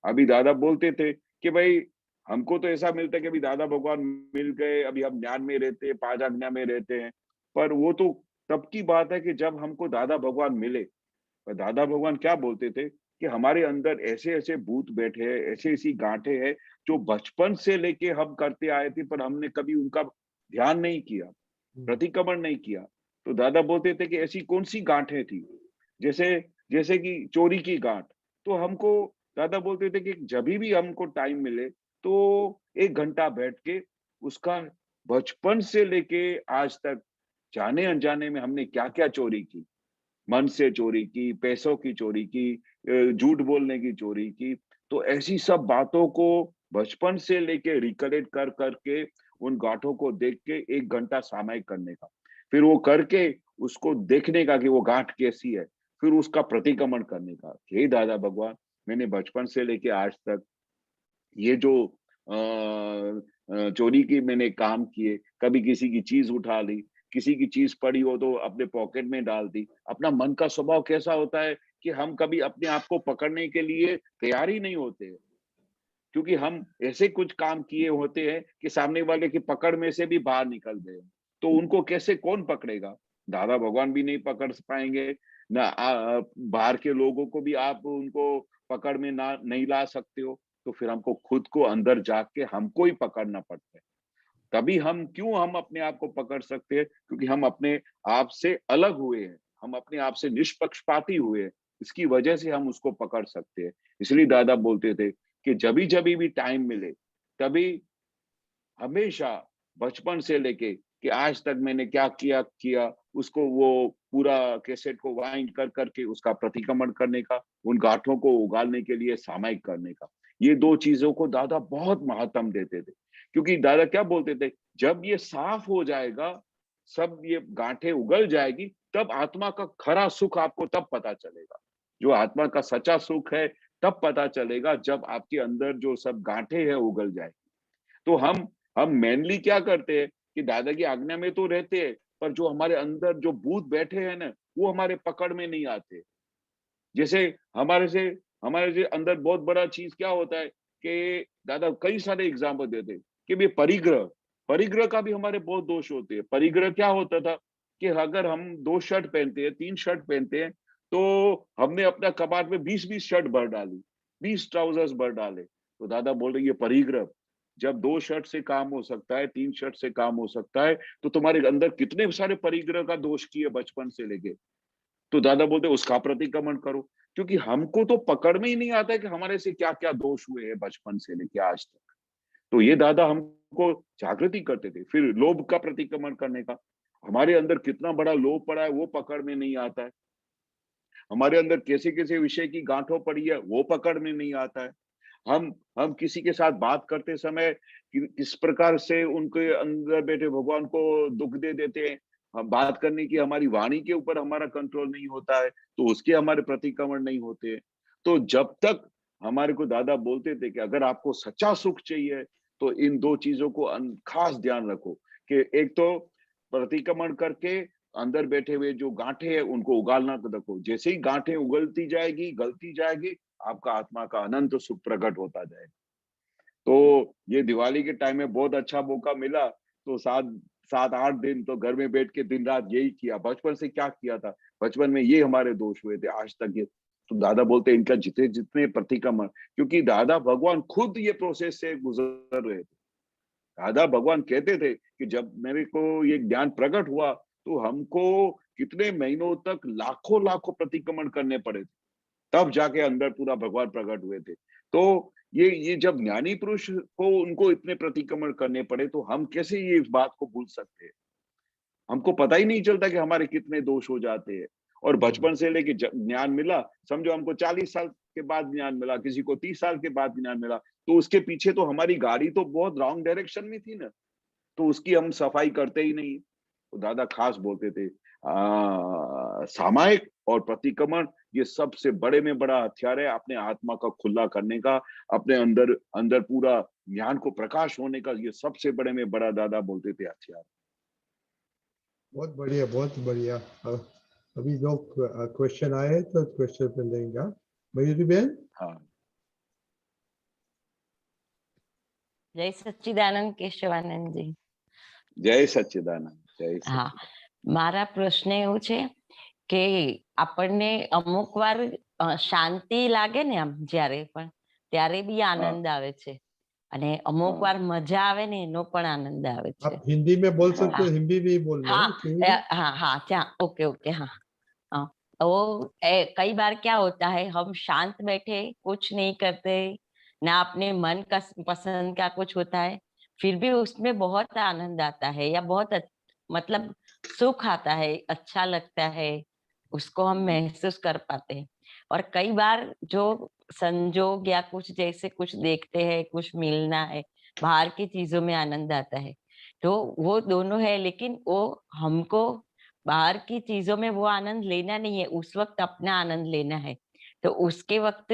Speaker 1: अभी दादा बोलते थे कि भाई हमको तो ऐसा मिलता है कि अभी दादा भगवान मिल गए, अभी हम ज्ञान में रहते हैं, पांच आज्ञा में रहते हैं। पर वो तो तब की बात है कि जब हमको दादा भगवान मिले। पर दादा भगवान क्या बोलते थे कि हमारे अंदर ऐसे ऐसे भूत बैठे हैं, ऐसी ऐसी गांठें हैं जो बचपन से लेके हम करते आए थे, पर हमने कभी उनका ध्यान नहीं किया, प्रतिक्रमण नहीं किया। तो दादा बोलते थे कि ऐसी कौन सी गांठें थी, जैसे जैसे कि चोरी की गांठ। तो हमको दादा बोलते थे कि जब भी हमको टाइम मिले तो 1 घंटा बैठ के उसका बचपन से लेके आज तक जाने अनजाने में हमने क्या क्या चोरी की, मन से चोरी की, पैसों की चोरी की, झूठ बोलने की चोरी की। तो ऐसी सब बातों को बचपन से लेके रिकलेक्ट कर करके उन गांठों को देख के 1 घंटा सामायिक करने का, फिर वो करके उसको देखने का कि वो गांठ कैसी है, फिर उसका प्रतिक्रमण करने का। हे दादा भगवान, मैंने बचपन से लेके आज तक ये जो चोरी की मैंने काम किए, कभी किसी की चीज उठा ली, किसी की चीज पड़ी हो तो अपने पॉकेट में डाल दी। अपना मन का स्वभाव कैसा होता है कि हम कभी अपने आप को पकड़ने के लिए तैयार ही नहीं होते हैं, क्योंकि हम ऐसे कुछ काम किए होते हैं कि सामने वाले की पकड़ में से भी बाहर निकल गए। तो उनको कैसे कौन पकड़ेगा? दादा भगवान भी नहीं पकड़ पाएंगे, ना बाहर के लोगों को भी आप उनको पकड़ में ना नहीं ला सकते हो। तो फिर हमको खुद को अंदर जाके हमको ही पकड़ना पड़ता है। तभी हम अपने आप को पकड़ सकते हैं, क्योंकि हम अपने आप से अलग हुए हैं, हम अपने आप से निष्पक्षपाती हुए हैं। इसकी वजह से हम उसको पकड़ सकते हैं। इसलिए दादा बोलते थे कि जभी भी टाइम मिले, तभी हमेशा बचपन से लेके कि आज तक मैंने क्या किया किया, उसको वो पूरा कैसेट को वाइंड कर करके उसका प्रतिक्रमण करने का, उन गांठों को उगालने के लिए सामायिक करने का। ये दो चीजों को दादा बहुत महत्व देते थे, क्योंकि दादा क्या बोलते थे, जब ये साफ हो जाएगा, सब ये गांठें उगल जाएगी, तब आत्मा का खरा सुख आपको तब पता चलेगा। जो आत्मा का सच्चा सुख है तब पता चलेगा, जब आपके अंदर जो सब गांठें हैं उगल जाएगी। तो हम मेनली क्या करते हैं कि दादा की आज्ञा में तो रहते हैं, पर जो हमारे अंदर जो भूत बैठे हैं ना, वो हमारे पकड़ में नहीं आते। जैसे हमारे से अंदर बहुत बड़ा चीज क्या होता है कि दादा कई सारे एग्जाम्पल देते हैं कि भी परिग्रह का भी हमारे बहुत दोष होते हैं। परिग्रह क्या होता था कि अगर हम 2 शर्ट पहनते हैं, 3 शर्ट पहनते हैं, तो हमने अपना कबाड़ में 20-20 शर्ट भर डाली, 20 ट्राउजर्स भर डाले। तो दादा बोल रहे ये परिग्रह, जब 2 शर्ट से काम हो सकता है, 3 शर्ट से काम हो सकता है, तो तुम्हारे अंदर कितने सारे परिग्रह का दोष किए बचपन से लेके। तो दादा बोलते उसका प्रतिक्रमण करो, क्योंकि हमको तो पकड़ में ही नहीं आता है कि हमारे से क्या-क्या दोष हुए हैं बचपन से लेके आज तक। तो ये दादा हमको जागृति करते थे। फिर लोभ का प्रतिक्रमण करने का, हमारे अंदर कितना बड़ा लोभ पड़ा है वो पकड़ में नहीं आता है। हमारे अंदर कैसे-कैसे विषय की गांठों पड़ी है वो पकड़ में नहीं आता है। हम किसी के साथ बात करते समय किस प्रकार से उनके अंदर बैठे भगवान को दुख दे देते हैं। हम बात करने की हमारी वाणी के ऊपर हमारा कंट्रोल नहीं होता है, तो उसके हमारे प्रतिक्रमण नहीं होते। तो जब तक हमारे को दादा बोलते थे कि अगर आपको सच्चा सुख चाहिए तो इन 2 चीजों को खास ध्यान रखो कि एक तो प्रतिक्रमण करके अंदर बैठे हुए जो गांठें हैं उनको उगालना रखो। जैसे ही गांठें उगलती जाएगी, गलती जाएगी, आपका आत्मा का अनंत सुख प्रकट होता जाएगा। तो ये दिवाली के टाइम में बहुत अच्छा मौका मिला, तो 7-8 दिन तो घर में बैठ के दिन रात यही किया। बचपन से क्या किया था, बचपन में ये हमारे दोष हुए थे आज तक ये। तो दादा बोलते इनका जितने प्रतिक्रमण, क्योंकि दादा भगवान खुद ये प्रोसेस से गुजर रहे थे। दादा भगवान कहते थे कि जब मेरे को ये ज्ञान प्रकट हुआ तो हमको कितने महीनों तक लाखों प्रतिक्रमण करने पड़े थे, तब जाके अंदर पूरा भगवान प्रकट हुए थे। तो ये जब ज्ञानी पुरुष को उनको इतने प्रतिक्रमण करने पड़े तो हम कैसे ये इस बात को भूल सकते हैं। हमको पता ही नहीं चलता कि हमारे कितने दोष हो जाते हैं। और बचपन से लेके ज्ञान मिला, समझो हमको 40 साल के बाद ज्ञान मिला, किसी को 30 साल के बाद ज्ञान मिला, तो उसके पीछे तो हमारी गाड़ी तो बहुत रॉन्ग डायरेक्शन में थी ना, तो उसकी हम सफाई करते ही नहीं। तो दादा खास बोलते थे सामायिक और प्रतिक्रमण ये सबसे बड़े में बड़ा हथियार है अपने आत्मा का खुला करने का, अपने अंदर पूरा ज्ञान को प्रकाश होने का, ये सबसे बड़े में बड़ा दादा बोलते थे हथियार।
Speaker 3: बहुत बढ़िया, बहुत बढ़िया। अभी जो क्वेश्चन आए तो क्वेश्चन पे लेंगे। मयूरी बहन।
Speaker 1: हाँ,
Speaker 12: जय सच्चिदानंद केशवानंद जी।
Speaker 1: जय सच्चिदानंद। जय
Speaker 12: હા, મારા પ્રશ્ન એવું છે કે આપણને અમુક વાર શાંતિ લાગે ને આમ જ્યારે પણ ત્યારે બી આનંદ આવે છે અને અમુક વાર મજા આવે ને એનો પણ આનંદ આવે છે।
Speaker 3: आप हिंदी में बोल सकते हो, हिंदी भी बोल लो।
Speaker 12: हाँ हाँ हाँ, ओके ओके, हाँ हाँ। तो कई बार क्या होता है, हम शांत बैठे कुछ नहीं करते ना, अपने मन का पसंद का कुछ होता है, फिर भी उसमें बहुत आनंद आता है या बहुत मतलब सुख आता है, अच्छा लगता है, उसको हम महसूस कर पाते हैं। और कई बार जो संजोग या कुछ जैसे कुछ देखते हैं, कुछ मिलना है, बाहर की चीजों में आनंद आता है, तो वो दोनों है, लेकिन वो हमको बाहर की चीजों में वो आनंद लेना नहीं है, उस वक्त अपना आनंद लेना है। तो उसके वक्त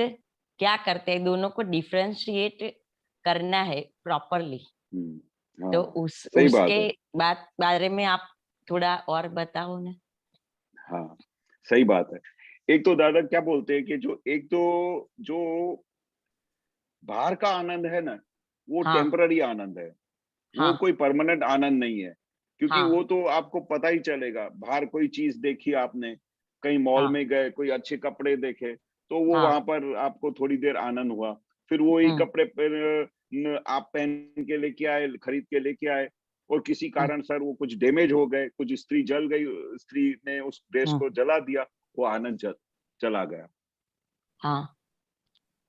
Speaker 12: क्या करते हैं, दोनों को डिफरेंशिएट करना है प्रॉपरली। तो उसके बारे में आप थोड़ा और बताओ ना।
Speaker 1: हाँ, सही बात है। एक तो दादा क्या बोलते हैं कि जो बाहर का आनंद है ना, वो टेम्पररी आनंद है, वो कोई परमानेंट आनंद नहीं है, क्योंकि वो तो आपको पता ही चलेगा। बाहर कोई चीज देखी आपने, कहीं मॉल में गए, कोई अच्छे कपड़े देखे, तो वो वहां पर आपको थोड़ी देर आनंद हुआ, फिर वही कपड़े आप पहन के लेके आए, खरीद के लेके आए, और किसी कारण सर वो कुछ डैमेज हो गए, कुछ स्त्री जल गई, स्त्री ने उस ड्रेस को जला दिया, वो आनंद चला गया।
Speaker 12: हाँ।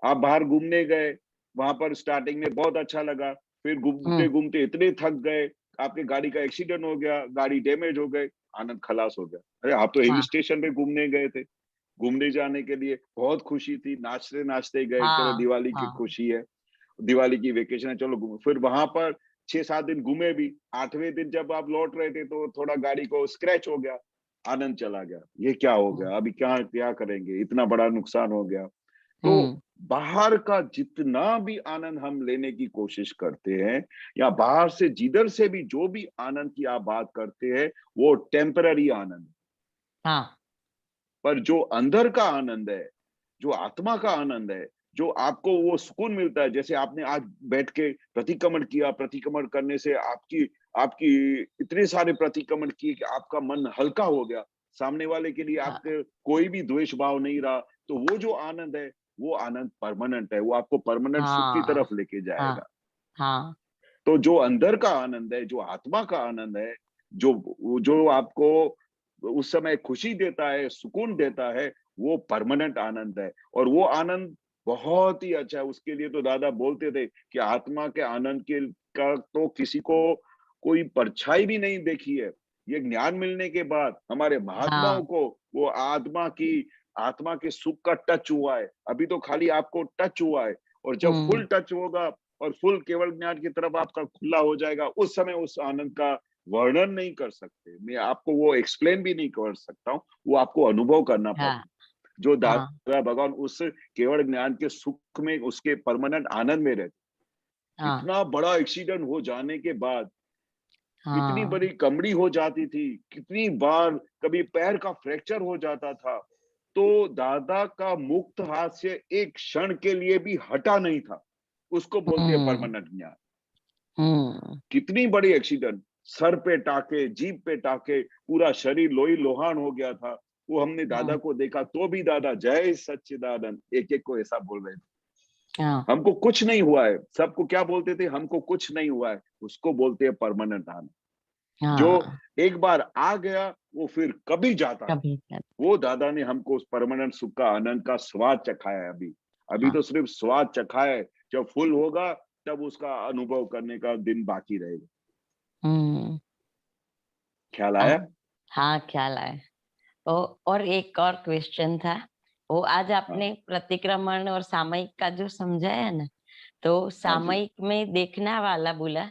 Speaker 1: आप बाहर घूमने गए, वहां पर स्टार्टिंग में बहुत अच्छा लगा, फिर घूमते घूमते इतने थक गए, आपके गाड़ी का एक्सीडेंट हो गया, गाड़ी डैमेज हो गई, आनंद खलास हो गया। अरे आप तो हिल स्टेशन पे घूमने गए थे, घूमने जाने के लिए बहुत खुशी थी, नाचते नाचते गए, चलो दिवाली की खुशी है, दिवाली की वेकेशन है, चलो घूमो। फिर वहां पर 6-7 दिन घूमे भी, 8वें दिन जब आप लौट रहे थे तो थोड़ा गाड़ी को स्क्रैच हो गया, आनंद चला गया। ये क्या हो गया, अभी क्या करेंगे, इतना बड़ा नुकसान हो गया। तो बाहर का जितना भी आनंद हम लेने की कोशिश करते हैं, या बाहर से जिधर से भी जो भी आनंद की आप बात करते हैं, वो टेम्पररी आनंद।
Speaker 12: हाँ।
Speaker 1: पर जो अंदर का आनंद है, जो आत्मा का आनंद है, जो आपको वो सुकून मिलता है, जैसे आपने आज बैठ के प्रतिक्रमण किया, प्रतिक्रमण करने से आपकी इतने सारे प्रतिक्रमण किए कि आपका मन हल्का हो गया, सामने वाले के लिए
Speaker 12: हाँ
Speaker 1: आपके कोई भी द्वेष भाव नहीं रहा, तो वो जो आनंद है वो आनंद परमानेंट है, वो आपको परमानेंट सुख की
Speaker 12: हाँ
Speaker 1: तरफ लेके जाएगा।
Speaker 12: हाँ हाँ
Speaker 1: तो जो अंदर का आनंद है, जो आत्मा का आनंद है, जो जो आपको उस समय खुशी देता है, सुकून देता है, वो परमानेंट आनंद है। और वो आनंद बहुत ही अच्छा है। उसके लिए तो दादा बोलते थे कि आत्मा के आनंद के का तो किसी को कोई परछाई भी नहीं देखी है। ये ज्ञान मिलने के बाद हमारे महात्माओं
Speaker 12: हाँ
Speaker 1: को वो आत्मा के सुख का टच हुआ है। अभी तो खाली आपको टच हुआ है, और जब फुल टच होगा और फुल केवल ज्ञान की तरफ आपका खुला हो जाएगा, उस समय उस आनंद का वर्णन नहीं कर सकते, मैं आपको वो एक्सप्लेन भी नहीं कर सकता हूँ, वो आपको अनुभव करना
Speaker 12: हाँ
Speaker 1: पड़ता। जो
Speaker 12: हाँ
Speaker 1: दादा भगवान उस केवल ज्ञान के सुख में, उसके परमानेंट आनंद में रहते।
Speaker 12: हाँ
Speaker 1: इतना बड़ा एक्सीडेंट हो जाने के बाद कितनी
Speaker 12: हाँ
Speaker 1: बड़ी कमड़ी हो जाती थी, कितनी बार कभी पैर का फ्रैक्चर हो जाता था, तो दादा का मुक्त हाथ से एक क्षण के लिए भी हटा नहीं था। उसको बोलते हैं
Speaker 12: हम्म
Speaker 1: परमानेंट ज्ञान।
Speaker 12: हम्म
Speaker 1: कितनी बड़ी एक्सीडेंट, सर पे टाके, जीभ पे टाके, पूरा शरीर लोही लोहान हो गया था। वो हमने दादा को देखा, तो भी दादा जय सच्चिदानंद एक एक को ऐसा बोल रहे थे,
Speaker 12: हाँ
Speaker 1: हमको कुछ नहीं हुआ है। सबको क्या बोलते थे, हमको कुछ नहीं हुआ है। उसको बोलते हैं परमानेंट आनंद। जो
Speaker 12: हाँ
Speaker 1: एक बार आ गया वो फिर कभी जाता नहीं।
Speaker 12: कभी कर
Speaker 1: वो दादा ने हमको उस परमानेंट सुख का आनंद का स्वाद चखाया है। अभी
Speaker 12: हाँ
Speaker 1: तो सिर्फ स्वाद चखाया है, जब फुल होगा तब उसका अनुभव करने का दिन बाकी रहेगा।
Speaker 12: हम्म
Speaker 1: ख्याल
Speaker 12: हाँ
Speaker 1: आया?
Speaker 12: हाँ ख्याल आया। और एक और क्वेश्चन था, वो आज
Speaker 1: हाँ
Speaker 12: आपने प्रतिक्रमण और सामयिक का जो समझाया ना, तो
Speaker 1: हाँ जी,
Speaker 12: सामयिक में देखना वाला बोला,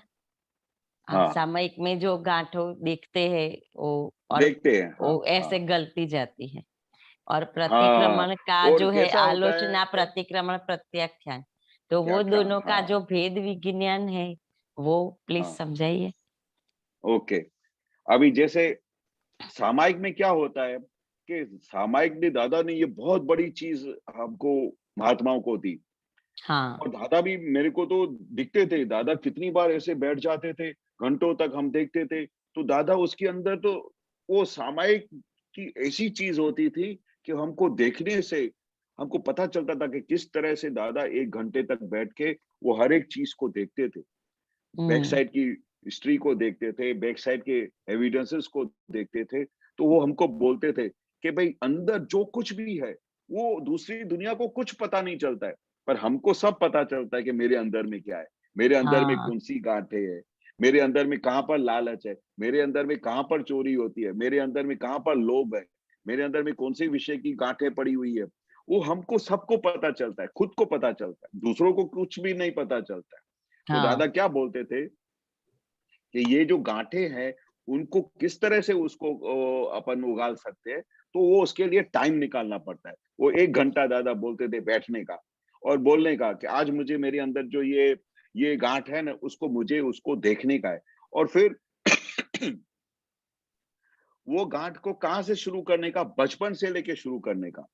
Speaker 1: हाँ
Speaker 12: सामयिक में जो गांठों देखते हैं वो, और
Speaker 1: देखते हैं, हाँ
Speaker 12: वो ऐसे
Speaker 1: हाँ
Speaker 12: गलती जाती है। और
Speaker 1: हाँ।
Speaker 12: प्रतिक्रमण का
Speaker 1: और
Speaker 12: जो है
Speaker 1: कैसा होता
Speaker 12: आलोचना,
Speaker 1: है,
Speaker 12: प्रतिक्रमण प्रत्याख्यान, तो
Speaker 1: क्या
Speaker 12: वो
Speaker 1: क्या,
Speaker 12: दोनों का
Speaker 1: हाँ
Speaker 12: जो भेद विज्ञान है वो प्लीज
Speaker 1: हाँ,
Speaker 12: समझाइए।
Speaker 1: ओके। अभी जैसे सामायिक में क्या होता है कि सामायिक में दादा ने ये बहुत बड़ी चीज हमको महात्माओं को दी।
Speaker 12: हाँ
Speaker 1: और दादा भी मेरे को तो दिखते थे, दादा कितनी बार ऐसे बैठ जाते थे, घंटों तक हम देखते थे। तो दादा उसके अंदर तो वो सामायिक की ऐसी चीज होती थी कि हमको देखने से हमको पता चलता था कि किस तरह से दादा 1 घंटे तक बैठ के वो हर एक चीज को देखते थे। बैक
Speaker 12: हम्म
Speaker 1: साइड की हिस्ट्री को देखते थे, बैक साइड के एविडेंसेस को देखते थे। तो वो हमको बोलते थे कि भाई अंदर जो कुछ भी है, वो दूसरी दुनिया को कुछ पता नहीं चलता है, पर हमको सब पता चलता है कि मेरे अंदर में क्या है, मेरे अंदर में
Speaker 12: हाँ
Speaker 1: कौन सी गांठें है, मेरे अंदर में कहाँ पर लालच है, मेरे अंदर में कहाँ पर चोरी होती है, मेरे अंदर में कहाँ पर लोभ है, मेरे अंदर में कौन सी विषय की गांठें पड़ी हुई है। वो हमको सबको पता चलता है, खुद को पता चलता है, दूसरों को कुछ भी नहीं पता चलता है। तो
Speaker 12: हाँ
Speaker 1: दादा क्या बोलते थे कि ये जो गांठें हैं उनको किस तरह से उसको अपन उगाल सकते हैं, तो वो उसके लिए टाइम निकालना पड़ता है। वो 1 घंटा दादा बोलते थे बैठने का और बोलने का कि आज मुझे मेरे अंदर जो ये गांठ है ना, उसको मुझे उसको देखने का है। और फिर वो गांठ को कहाँ से शुरू करने का, बचपन से लेके शुरू करने का।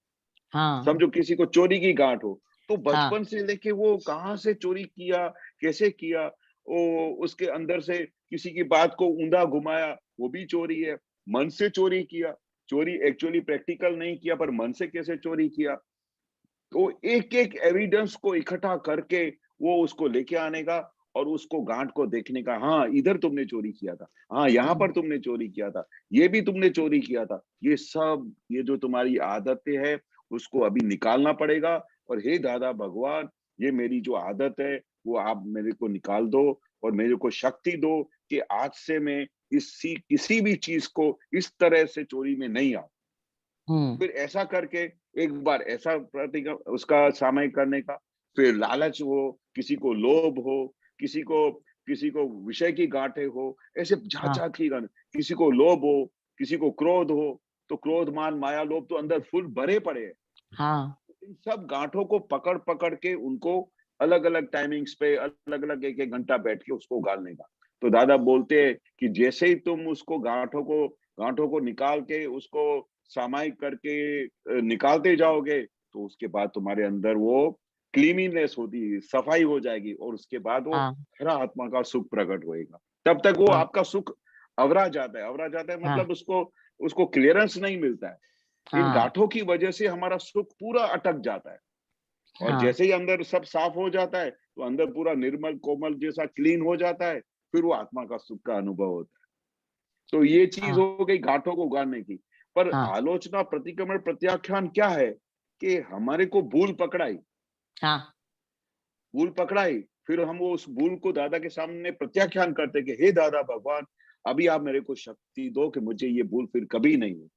Speaker 12: हाँ
Speaker 1: समझो किसी को चोरी की गांठ हो, तो
Speaker 12: हाँ
Speaker 1: बचपन से लेके वो कहाँ से चोरी किया, कैसे किया, वो उसके अंदर से किसी की बात को ऊंधा घुमाया, वो भी चोरी है। मन से चोरी किया, चोरी एक्चुअली प्रैक्टिकल नहीं किया, पर मन से कैसे चोरी किया। तो एक एक एविडेंस को इकट्ठा करके वो उसको लेके आने का और उसको गांठ को देखने का, हाँ इधर तुमने चोरी किया था, हाँ यहाँ पर तुमने चोरी किया था, ये भी तुमने चोरी किया था। ये सब, ये जो तुम्हारी आदतें है उसको अभी निकालना पड़ेगा। और हे दादा भगवान, ये मेरी जो आदत है वो आप मेरे को निकाल दो और मेरे को शक्ति दो कि आज से मैं किसी भी चीज को इस तरह से चोरी में नहीं आऊं। फिर ऐसा करके एक बार ऐसा उसका सामयिक करने का, फिर लालच हो, किसी को लोभ हो, किसी को विषय की गांठें हो, ऐसे
Speaker 12: हाँ
Speaker 1: जात की गांठ, किसी को लोभ हो, किसी को क्रोध हो, तो क्रोध मान माया लोभ तो अंदर फुल भरे पड़े हैं।
Speaker 12: हाँ
Speaker 1: इन सब गांठों को पकड़ पकड़ के उनको अलग अलग टाइमिंग्स पे अलग अलग 1 1 घंटा बैठ के उसको उगालने का। तो दादा बोलते हैं कि जैसे ही तुम उसको गांठों को निकाल के उसको सामायिक करके निकालते जाओगे, तो उसके बाद तुम्हारे अंदर वो क्लीनिनेस होती है, सफाई हो जाएगी, और उसके बाद वो
Speaker 12: हाँ
Speaker 1: हरा आत्मा का सुख प्रकट होएगा। तब तक वो
Speaker 12: हाँ
Speaker 1: आपका सुख अवरा जाता है। अवरा जाता है
Speaker 12: हाँ
Speaker 1: मतलब उसको उसको क्लियरेंस नहीं मिलता है। इन
Speaker 12: हाँ
Speaker 1: गांठों की वजह से हमारा सुख पूरा अटक जाता है, और
Speaker 12: हाँ
Speaker 1: जैसे ही अंदर सब साफ हो जाता है तो अंदर पूरा निर्मल कोमल जैसा क्लीन हो जाता है, फिर वो आत्मा का सुख का अनुभव होता है। तो ये चीज
Speaker 12: हाँ
Speaker 1: हो गई गांठों को उगाड़ने की। पर
Speaker 12: हाँ
Speaker 1: आलोचना प्रतिक्रमण प्रत्याख्यान क्या है कि हमारे को भूल पकड़ाई,
Speaker 12: हाँ
Speaker 1: भूल पकड़ाई, फिर हम वो उस भूल को दादा के सामने प्रत्याख्यान करते कि हे दादा भगवान, अभी आप मेरे को शक्ति दो कि मुझे ये भूल फिर कभी नहीं हो।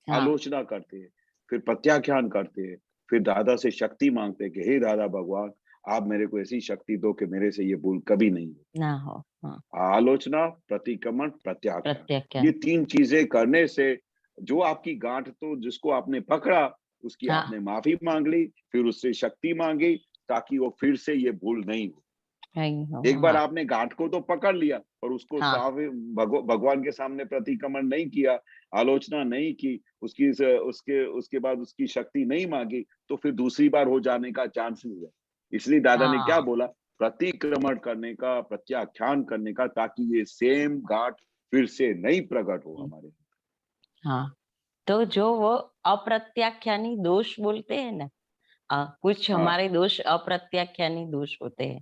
Speaker 12: हाँ
Speaker 1: आलोचना करते हैं, फिर प्रत्याख्यान करते हैं, फिर दादा से शक्ति मांगते हैं कि हे दादा भगवान, आप मेरे को ऐसी शक्ति दो कि मेरे से ये भूल कभी नहीं हो।
Speaker 12: ना हो। हाँ
Speaker 1: आलोचना, प्रतिक्रमण, प्रत्याख्यान, ये
Speaker 12: प्रत्याख्यान।
Speaker 1: 3 चीजें करने से जो आपकी गांठ, तो जिसको आपने पकड़ा उसकी
Speaker 12: हाँ
Speaker 1: आपने माफी मांग ली, फिर उससे शक्ति मांगी ताकि वो फिर से ये भूल नहीं हो।
Speaker 12: नहीं हो।
Speaker 1: एक बार
Speaker 12: हाँ
Speaker 1: आपने गांठ को तो पकड़ लिया और उसको
Speaker 12: हाँ
Speaker 1: साफ भगवान के सामने प्रतिक्रमण नहीं किया, आलोचना नहीं की, उसके बाद उसकी शक्ति नहीं मांगी, तो फिर दूसरी बार हो जाने का चांसेस है। इसलिए दादा ने क्या
Speaker 12: हाँ
Speaker 1: बोला, प्रतिक्रमण करने का, प्रत्याख्यान करने का, ताकि ये सेम गांठ फिर से नहीं प्रकट हो हमारे।
Speaker 12: हाँ। तो जो वो अप्रत्याख्यानी दोष बोलते हैं ना, कुछ
Speaker 1: हाँ
Speaker 12: हमारे दोष अप्रत्याख्यानी दोष होते हैं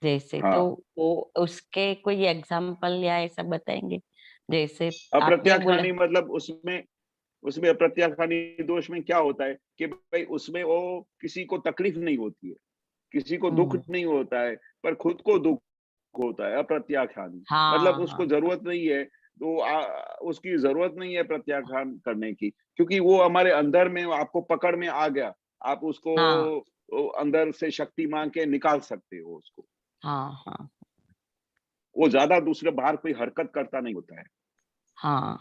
Speaker 12: जैसे, तो
Speaker 1: हाँ,
Speaker 12: वो उसके कोई एग्जाम्पल या ऐसा बताएंगे? जैसे आपने बोला।
Speaker 1: अप्रत्याख्यानी मतलब उसमें उसमें अप्रत्याख्यानी दोष में क्या होता है कि भाई उसमें वो किसी को तकलीफ नहीं होती है, किसी को दुख
Speaker 12: हम्म।
Speaker 1: नहीं होता है, पर खुद को दुख होता है। अप्रत्याख्यानी मतलब
Speaker 12: हाँ
Speaker 1: उसको
Speaker 12: हाँ
Speaker 1: जरूरत नहीं है, तो उसकी जरूरत नहीं है प्रत्याख्यान करने की, क्योंकि वो हमारे अंदर में आपको पकड़ में आ गया, आप उसको
Speaker 12: हाँ
Speaker 1: अंदर से शक्ति मांग के निकाल सकते हो उसको।
Speaker 12: हाँ हाँ
Speaker 1: वो ज्यादा दूसरे बाहर कोई हरकत करता नहीं होता है,
Speaker 12: हाँ।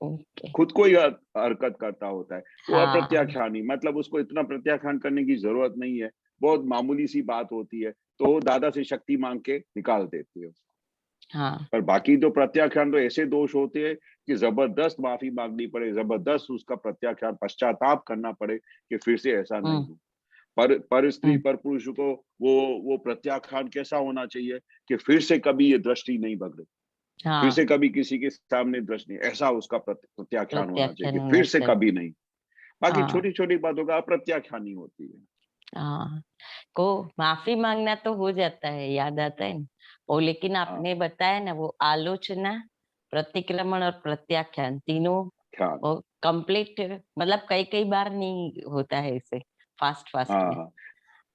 Speaker 12: ओके।
Speaker 1: खुद को ही हरकत करता होता है। वो
Speaker 12: हाँ
Speaker 1: अप्रत्याख्यानी मतलब उसको इतना प्रत्याख्यान करने की जरूरत नहीं है, बहुत मामूली सी बात होती है, तो वो दादा से शक्ति मांग के निकाल देते हो।
Speaker 12: हाँ।
Speaker 1: पर बाकी जो प्रत्याख्यान तो ऐसे दोष होते हैं कि जबरदस्त माफी मांगनी पड़े, जबरदस्त उसका प्रत्याख्यान, पश्चाताप करना पड़े कि फिर से ऐसा नहीं
Speaker 12: हम्म
Speaker 1: हो। पर स्त्री
Speaker 12: हम्म।
Speaker 1: पर पुरुष को वो प्रत्याख्यान कैसा होना चाहिए कि फिर से कभी ये दृष्टि नहीं बगड़े, फिर से
Speaker 12: हाँ
Speaker 1: कभी किसी के सामने दृष्टि नहीं, ऐसा उसका प्रत्याख्यान होना चाहिए
Speaker 12: प्रत्याख्यान
Speaker 1: कि
Speaker 12: होना
Speaker 1: फिर से
Speaker 12: चाहिए।
Speaker 1: कभी नहीं। बाकी
Speaker 12: हाँ
Speaker 1: छोटी छोटी बातों का अप्रत्याख्यानी होती है।
Speaker 12: हाँ। को माफी मांगना तो हो जाता है, याद आता है ना वो, लेकिन
Speaker 1: हाँ
Speaker 12: आपने बताया ना वो आलोचना, प्रतिक्रमण और प्रत्याख्यान तीनों
Speaker 1: ख्याल।
Speaker 12: वो कंप्लीट, मतलब कई कई बार नहीं होता है ऐसे फास्ट फास्ट
Speaker 1: हाँ
Speaker 12: में
Speaker 1: हाँ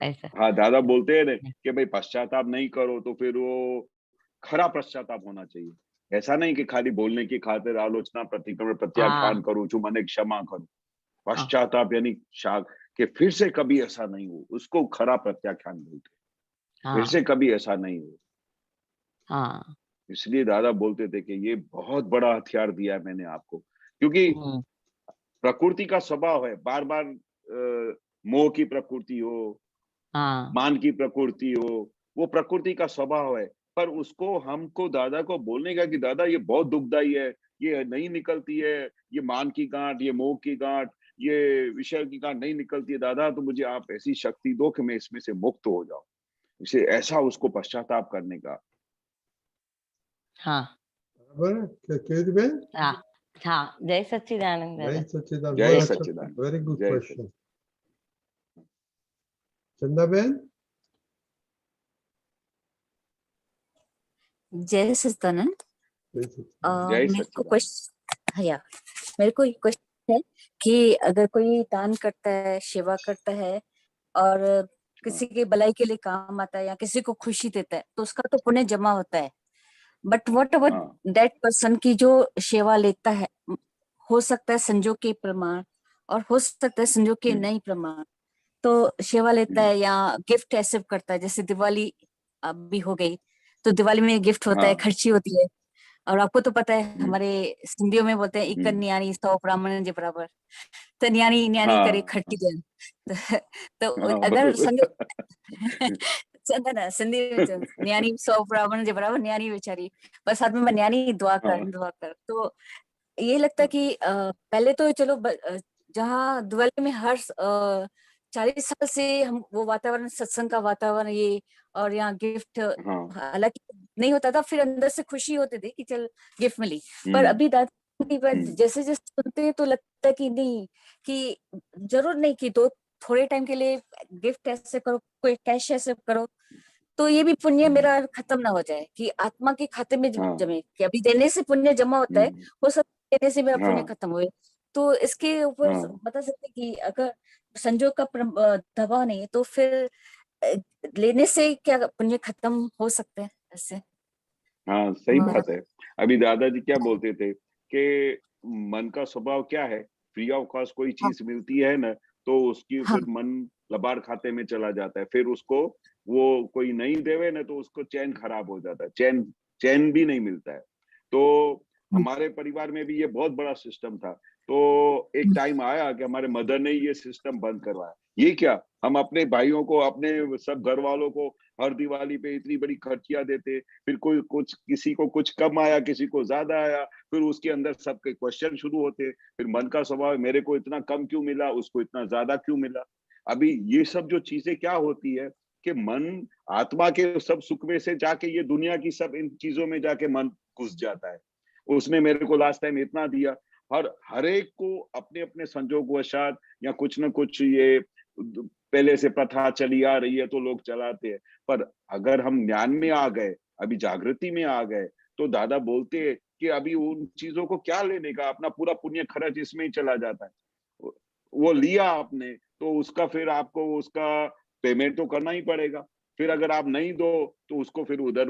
Speaker 12: ऐसा।
Speaker 1: हाँ, दादा बोलते हैं ना कि भाई पश्चाताप नहीं करो, तो फिर वो खरा पश्चाताप होना चाहिए। ऐसा नहीं कि खाली बोलने की खातिर आलोचना, प्रतिक्रमण, प्रत्याख्यान
Speaker 12: हाँ
Speaker 1: करूं, मैंने क्षमा करूं।
Speaker 12: हाँ
Speaker 1: पश्चाताप यानी शाग कि फिर से कभी ऐसा नहीं हो, उसको खरा प्रत्याख्यान बोलते हैं। फिर
Speaker 12: हाँ
Speaker 1: से कभी ऐसा नहीं हो।
Speaker 12: हाँ।
Speaker 1: इसलिए दादा बोलते थे कि ये बहुत बड़ा हथियार दिया है मैंने आपको, क्योंकि
Speaker 12: हम्म।
Speaker 1: प्रकृति का स्वभाव है बार बार मोह की प्रकृति हो,
Speaker 12: हाँ
Speaker 1: मान की प्रकृति हो, वो प्रकृति का स्वभाव है। पर उसको हमको दादा को बोलने का कि दादा ये बहुत दुखदाई है, ये नहीं निकलती है, ये मान की गांठ, ये मोह की गांठ, ये विषय की गांठ नहीं निकलती है दादा, तो मुझे आप ऐसी शक्ति दो कि मैं इसमें से मुक्त हो जाऊं। इसे ऐसा उसको पश्चाताप करने का।
Speaker 12: हाँ
Speaker 3: बराबर है क्या केतु बहन?
Speaker 12: हाँ हाँ। जय सच्चिदानंद
Speaker 3: जय
Speaker 12: दादा।
Speaker 3: सच्चिदानंद,
Speaker 1: जय
Speaker 3: बहुत अच्छा,
Speaker 1: सच्चिदानंद।
Speaker 3: वेरी गुड
Speaker 1: जय
Speaker 3: क्वेश्चन। चंदा बहन?
Speaker 13: जय सच्चिदानंद।
Speaker 3: जय सच्चिदानंद।
Speaker 1: जय
Speaker 13: मेरे को
Speaker 1: सच्चिदानंद।
Speaker 13: क्वेश्चन, या मेरे को एक क्वेश्चन है कि अगर कोई दान करता है, सेवा करता है और किसी के भलाई के लिए काम आता है या किसी को खुशी देता है, तो उसका तो पुण्य जमा होता है। बट व्हाट अबाउट
Speaker 1: हाँ
Speaker 13: दैट पर्सन की जो सेवा लेता है, हो सकता है संजोग के प्रमाण और हो सकता है संजोग के नहीं प्रमाण, तो सेवा लेता है या गिफ्ट एक्सेप्ट करता है, जैसे दिवाली अभी हो गई तो दिवाली में गिफ्ट होता है,
Speaker 1: हाँ
Speaker 13: खर्ची होती है। और आपको तो पता है हमारे सिंधियों में बोलते हैं इकन न्याणी 100 ब्राह्मण के बराबर, तो न्याणी न्याणी करे
Speaker 1: हाँ
Speaker 13: खट्टी दे। तो
Speaker 1: हाँ,
Speaker 13: अगर
Speaker 1: बरोबर।
Speaker 13: संग ना सिंधी में न्याणी 100 ब्राह्मण के बराबर, न्याणी बेचारी बस हाथ में न्याणी दुआ
Speaker 1: हाँ
Speaker 13: कर। तो ये लगता है कि पहले तो चलो जहाँ दिवाली में हर 40 साल से हम वो वातावरण, सत्संग का वातावरण ये, और यहाँ गिफ्ट
Speaker 1: हाँ
Speaker 13: हालांकि नहीं होता था, फिर अंदर से खुशी होती थी कि चल गिफ्ट मिली। पर अभी दादा नहीं, पर जैसे जैसे सुनते हैं तो लगता है कि नहीं, कि जरूर नहीं कि दो थोड़े टाइम के लिए गिफ्ट ऐसे करो, कोई कैश ऐसे करो, तो ये भी पुण्य मेरा खत्म ना हो जाए, कि आत्मा के खाते में
Speaker 1: हाँ
Speaker 13: जमे, कि अभी देने से पुण्य जमा होता है, हो सब देने से मेरा पुण्य
Speaker 1: हाँ
Speaker 13: खत्म हुए। तो इसके ऊपर
Speaker 1: हाँ
Speaker 13: बता सकते हैं कि अगर संजोग का दबाव नहीं है तो फिर अ, लेने से क्या पुण्य खत्म हो सकते हैं ऐसे?
Speaker 1: हाँ, सही
Speaker 13: और
Speaker 1: बात है। अभी दादाजी क्या बोलते थे कि मन का स्वभाव क्या है, फ्री ऑफ कॉस्ट कोई
Speaker 13: हाँ
Speaker 1: चीज मिलती है ना, तो उसकी
Speaker 13: हाँ
Speaker 1: फिर मन लबाड़ खाते में चला जाता है। फिर उसको वो कोई नहीं देवे ना, तो उसको चैन खराब हो जाता है, चैन चैन भी नहीं मिलता है। तो हमारे परिवार में भी ये बहुत बड़ा सिस्टम था। तो एक टाइम आया कि हमारे मदर ने ये सिस्टम बंद करवाया। ये क्या, हम अपने भाइयों को, अपने सब घर वालों को हर दिवाली पे इतनी बड़ी खर्चियां देते, फिर कोई कुछ, किसी को कुछ कम आया, किसी को ज्यादा आया, फिर उसके अंदर सबके क्वेश्चन शुरू होते। फिर मन का स्वभाव है, मेरे को इतना कम क्यों मिला, उसको इतना ज्यादा क्यों मिला। अभी ये सब जो चीजें क्या होती है कि मन, आत्मा के सब सुख में से जाके ये दुनिया की सब इन चीजों में जाके मन घुस जाता है। उसने मेरे को लास्ट टाइम इतना दिया। हर एक को अपने अपने संजोगवशात या कुछ न कुछ ये पहले से प्रथा चली आ रही है तो लोग चलाते हैं। पर अगर हम ज्ञान में आ गए, अभी जागृति में आ गए, तो दादा बोलते हैं कि अभी उन चीजों को क्या लेने का, अपना पूरा पुण्य खर्च इसमें ही चला जाता है। वो लिया आपने तो उसका फिर आपको उसका पेमेंट तो करना ही पड़ेगा। फिर अगर आप नहीं दो तो उसको फिर उधर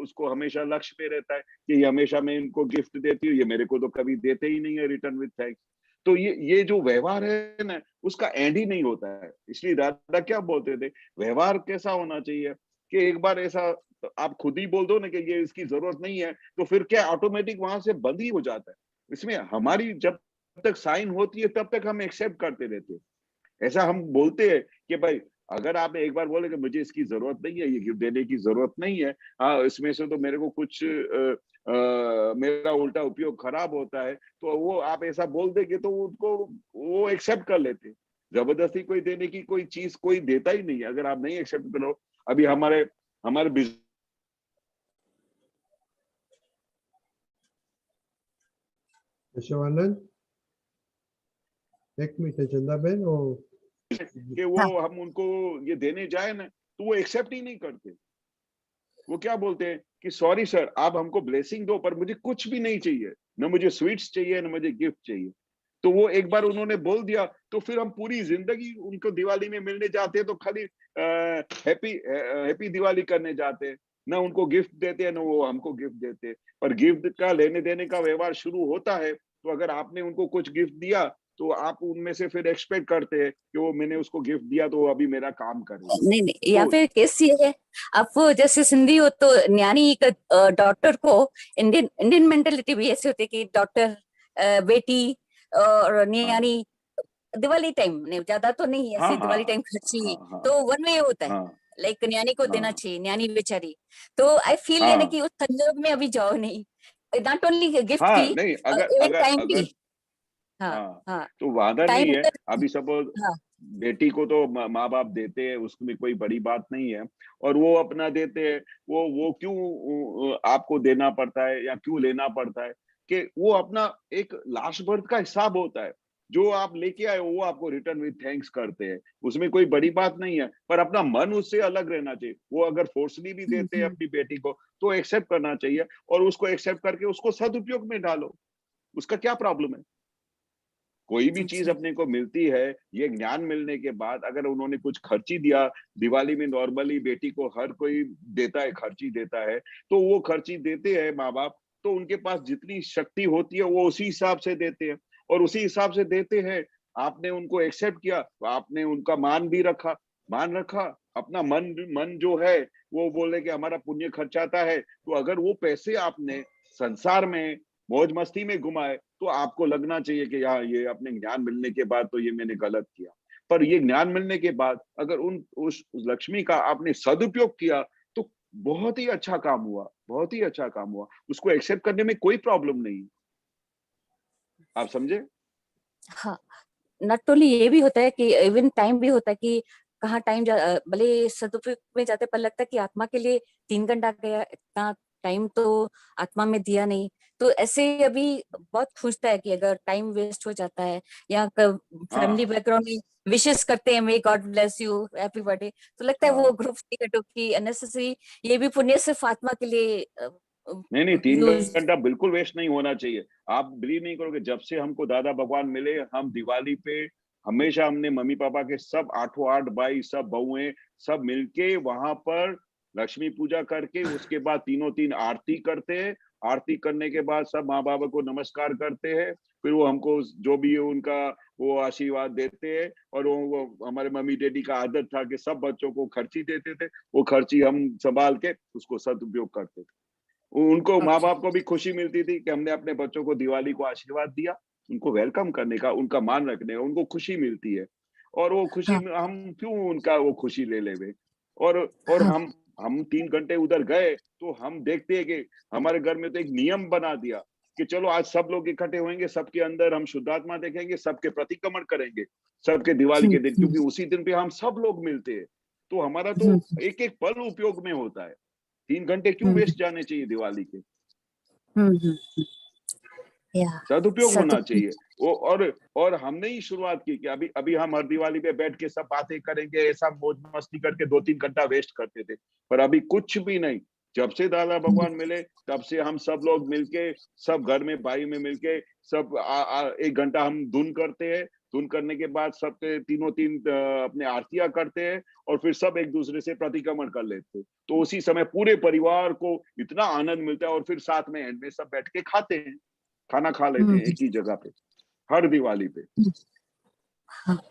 Speaker 1: उसको हमेशा लक्ष्य पे रहता है कि ये हमेशा मैं इनको गिफ्ट देती हूँ, ये मेरे को तो कभी देते ही नहीं है रिटर्न विद थैंक्स। तो ये जो व्यवहार है ना, उसका एंड ही नहीं होता है। इसलिए दादा क्या बोलते थे, व्यवहार कैसा होना चाहिए कि एक बार ऐसा आप खुद ही बोल दो ना कि ये इसकी जरूरत नहीं है, तो फिर क्या ऑटोमेटिक वहां से बंद ही हो जाता है। इसमें हमारी जब तक साइन होती है तब तक हम एक्सेप्ट करते रहते हैं। ऐसा हम बोलते हैं कि भाई अगर आपने एक बार बोले कि मुझे इसकी जरूरत नहीं है, ये गिफ्ट देने की जरूरत नहीं है, हाँ इसमें से तो मेरे को कुछ मेरा उल्टा उपयोग खराब होता है, तो वो आप ऐसा बोल देंगे तो उनको वो एक्सेप्ट कर लेते। जबरदस्ती कोई देने की कोई चीज कोई देता ही नहीं है, अगर आप नहीं एक्सेप्ट करो। अभी हमारे हमारे
Speaker 3: केशवानंद, एक मिनट चंदा बहन, वो
Speaker 1: कि वो हम उनको ये देने जाए ना तो वो एक्सेप्ट ही नहीं करते। वो क्या बोलते हैं कि सॉरी सर, आप हमको ब्लेसिंग दो, पर मुझे कुछ भी नहीं चाहिए, न मुझे स्वीट्स चाहिए, न मुझे गिफ्ट चाहिए। तो वो एक बार उन्होंने बोल दिया तो फिर हम पूरी जिंदगी उनको दिवाली में मिलने जाते हैं तो खाली हैप्पी दिवाली करने जाते हैं, ना उनको गिफ्ट देते हैं, ना वो हमको गिफ्ट देते हैं। पर गिफ्ट का लेने देने का व्यवहार शुरू होता है तो अगर आपने उनको कुछ गिफ्ट दिया तो आप उनमें से फिर एक्सपेक्ट करते हैं कि वो मैंने उसको गिफ्ट दिया तो वो अभी मेरा काम करेगी।
Speaker 13: नहीं नहीं, या
Speaker 1: तो
Speaker 13: फिर केस ये है, आप जैसे सिंधी हो तो न्यानी डॉक्टर को, इंडियन इंडियन मेंटेलिटी भी ऐसी होती है कि डॉक्टर बेटी और न्यानी दिवाली टाइम नहीं, ज्यादा तो नहीं
Speaker 1: हाँ
Speaker 13: ऐसे
Speaker 1: हाँ
Speaker 13: दिवाली टाइम खर्ची,
Speaker 1: हाँ हाँ
Speaker 13: तो वन वे होता है,
Speaker 1: हाँ
Speaker 13: लाइक न्यानी को देना
Speaker 1: हाँ
Speaker 13: चाहिए, न्यानी बेचारी। तो आई फील ये ना
Speaker 1: हाँ
Speaker 13: कि उस संजोग में अभी जाओ नहीं, नॉट ओनली गिफ्ट
Speaker 1: हाँ
Speaker 13: की,
Speaker 1: नहीं, अगर
Speaker 13: इवन
Speaker 1: अगर
Speaker 13: टाइम भी।
Speaker 1: अगर
Speaker 13: हाँ
Speaker 1: हाँ
Speaker 13: हाँ,
Speaker 1: तो वादा नहीं
Speaker 13: टाइम
Speaker 1: है।
Speaker 13: अगर,
Speaker 1: अभी सपोज
Speaker 13: हाँ
Speaker 1: बेटी को तो माँ बाप देते हैं, उसमें कोई बड़ी बात नहीं है, और वो अपना देते हैं। वो क्यों आपको देना पड़ता है या क्यों लेना पड़ता है कि वो अपना एक लास्ट बर्थ का हिसाब होता है। जो आप लेके आए वो आपको रिटर्न विद थैंक्स करते हैं, उसमें कोई बड़ी बात नहीं है। पर अपना मन उससे अलग रहना चाहिए। वो अगर फोर्सली भी देते हैं अपनी बेटी को तो एक्सेप्ट करना चाहिए, और उसको एक्सेप्ट करके उसको सदुपयोग में डालो। उसका क्या प्रॉब्लम है। कोई भी चीज अपने को मिलती है, ये ज्ञान मिलने के बाद अगर उन्होंने कुछ खर्ची दिया, दिवाली में नॉर्मली बेटी को हर कोई देता है, खर्ची देता है, तो वो खर्ची देते हैं माँ बाप, तो उनके पास जितनी शक्ति होती है वो उसी हिसाब से देते हैं, और उसी हिसाब से देते हैं। आपने उनको एक्सेप्ट किया, आपने उनका मान रखा, अपना मन मन जो है वो बोले कि हमारा पुण्य खर्चाता है, तो अगर वो पैसे आपने संसार में मौज मस्ती में घुमाए तो आपको लगना चाहिए कि यार ये अपने ज्ञान मिलने के बाद तो ये मैंने गलत किया। पर ये ज्ञान मिलने के बाद अगर उस लक्ष्मी का आपने सदुपयोग किया तो बहुत ही अच्छा काम हुआ, बहुत ही अच्छा काम हुआ। उसको एक्सेप्ट करने में कोई प्रॉब्लम नहीं। आप समझे।
Speaker 13: हाँ, नॉट ओनली ये भी होता है कि इवन टाइम भी होता है कि कहाँ टाइम भले सदुपयोग में जाते, पर लगता है कि आत्मा के लिए 3 घंटा गया, इतना टाइम तो आत्मा में दिया नहीं। तो ऐसे अभी बहुत खुशता है कि अगर टाइम वेस्ट हो जाता है या फैमिली
Speaker 1: हाँ
Speaker 13: बैकग्राउंड में विशेष करते हैं, may God bless you, happy birthday, तो लगता है वो
Speaker 1: हाँ
Speaker 13: ग्रुप की अननेसेसरी ये भी पुण्य सिर्फ आत्मा के लिए
Speaker 1: नहीं 3
Speaker 13: यूज।
Speaker 1: घंटा बिल्कुल वेस्ट नहीं होना चाहिए। आप बिलीव नहीं करोगे, जब से हमको दादा भगवान मिले, हम दिवाली पे हमेशा हमने मम्मी पापा के सब 8 भाई, सब बहुएं, सब मिलके वहां पर लक्ष्मी पूजा करके उसके बाद तीनों तीन आरती करते हैं। आरती करने के बाद सब माँ बाबा को नमस्कार करते हैं, फिर वो हमको जो भी है उनका वो आशीर्वाद देते हैं। और वो हमारे मम्मी डैडी का आदत था कि सब बच्चों को खर्ची देते थे, वो खर्ची हम संभाल के उसको सदुपयोग करते थे। उनको माँ बाप को भी खुशी मिलती थी कि हमने अपने बच्चों को दिवाली को आशीर्वाद दिया, उनको वेलकम करने का, उनका मान रखने का, उनको खुशी मिलती है। और वो खुशी
Speaker 13: हाँ
Speaker 1: में हम क्यों उनका वो खुशी ले लेवे। और
Speaker 13: हाँ
Speaker 1: हम 3 घंटे उधर गए तो हम देखते हैं कि हमारे घर में तो एक नियम बना दिया कि चलो आज सब लोग इकट्ठे होंगे, सबके अंदर हम शुद्धात्मा देखेंगे, सबके प्रतिक्रमण करेंगे, सबके दिवाली के दिन, क्योंकि उसी दिन पे हम सब लोग मिलते हैं। तो हमारा तो
Speaker 13: हम्म,
Speaker 1: एक एक पल उपयोग में होता है। 3 घंटे क्यों
Speaker 13: हम्म,
Speaker 1: वेस्ट जाने चाहिए दिवाली के।
Speaker 13: हम्म, या
Speaker 1: सदुपयोग होना
Speaker 13: सदुपयोग।
Speaker 1: चाहिए वो। और हमने ही शुरुआत की कि अभी अभी हम हर दिवाली पे बैठ के सब बातें करेंगे, ऐसा मौज मस्ती करके 2-3 घंटा वेस्ट करते थे। पर अभी कुछ भी नहीं। जब से दादा भगवान मिले तब से हम सब लोग मिलके, सब घर में भाई में मिलके सब 1 घंटा हम धुन करते हैं। धुन करने के बाद सबके तीनों तीन अपने आरतियां करते हैं और फिर सब एक दूसरे से प्रतिक्रमण कर लेते हैं। तो उसी समय पूरे परिवार को इतना आनंद मिलता है और फिर साथ में एंड में सब बैठ के खाते हैं, खाना खा लेते हैं एक ही जगह पे हर दिवाली पे।
Speaker 13: हाँ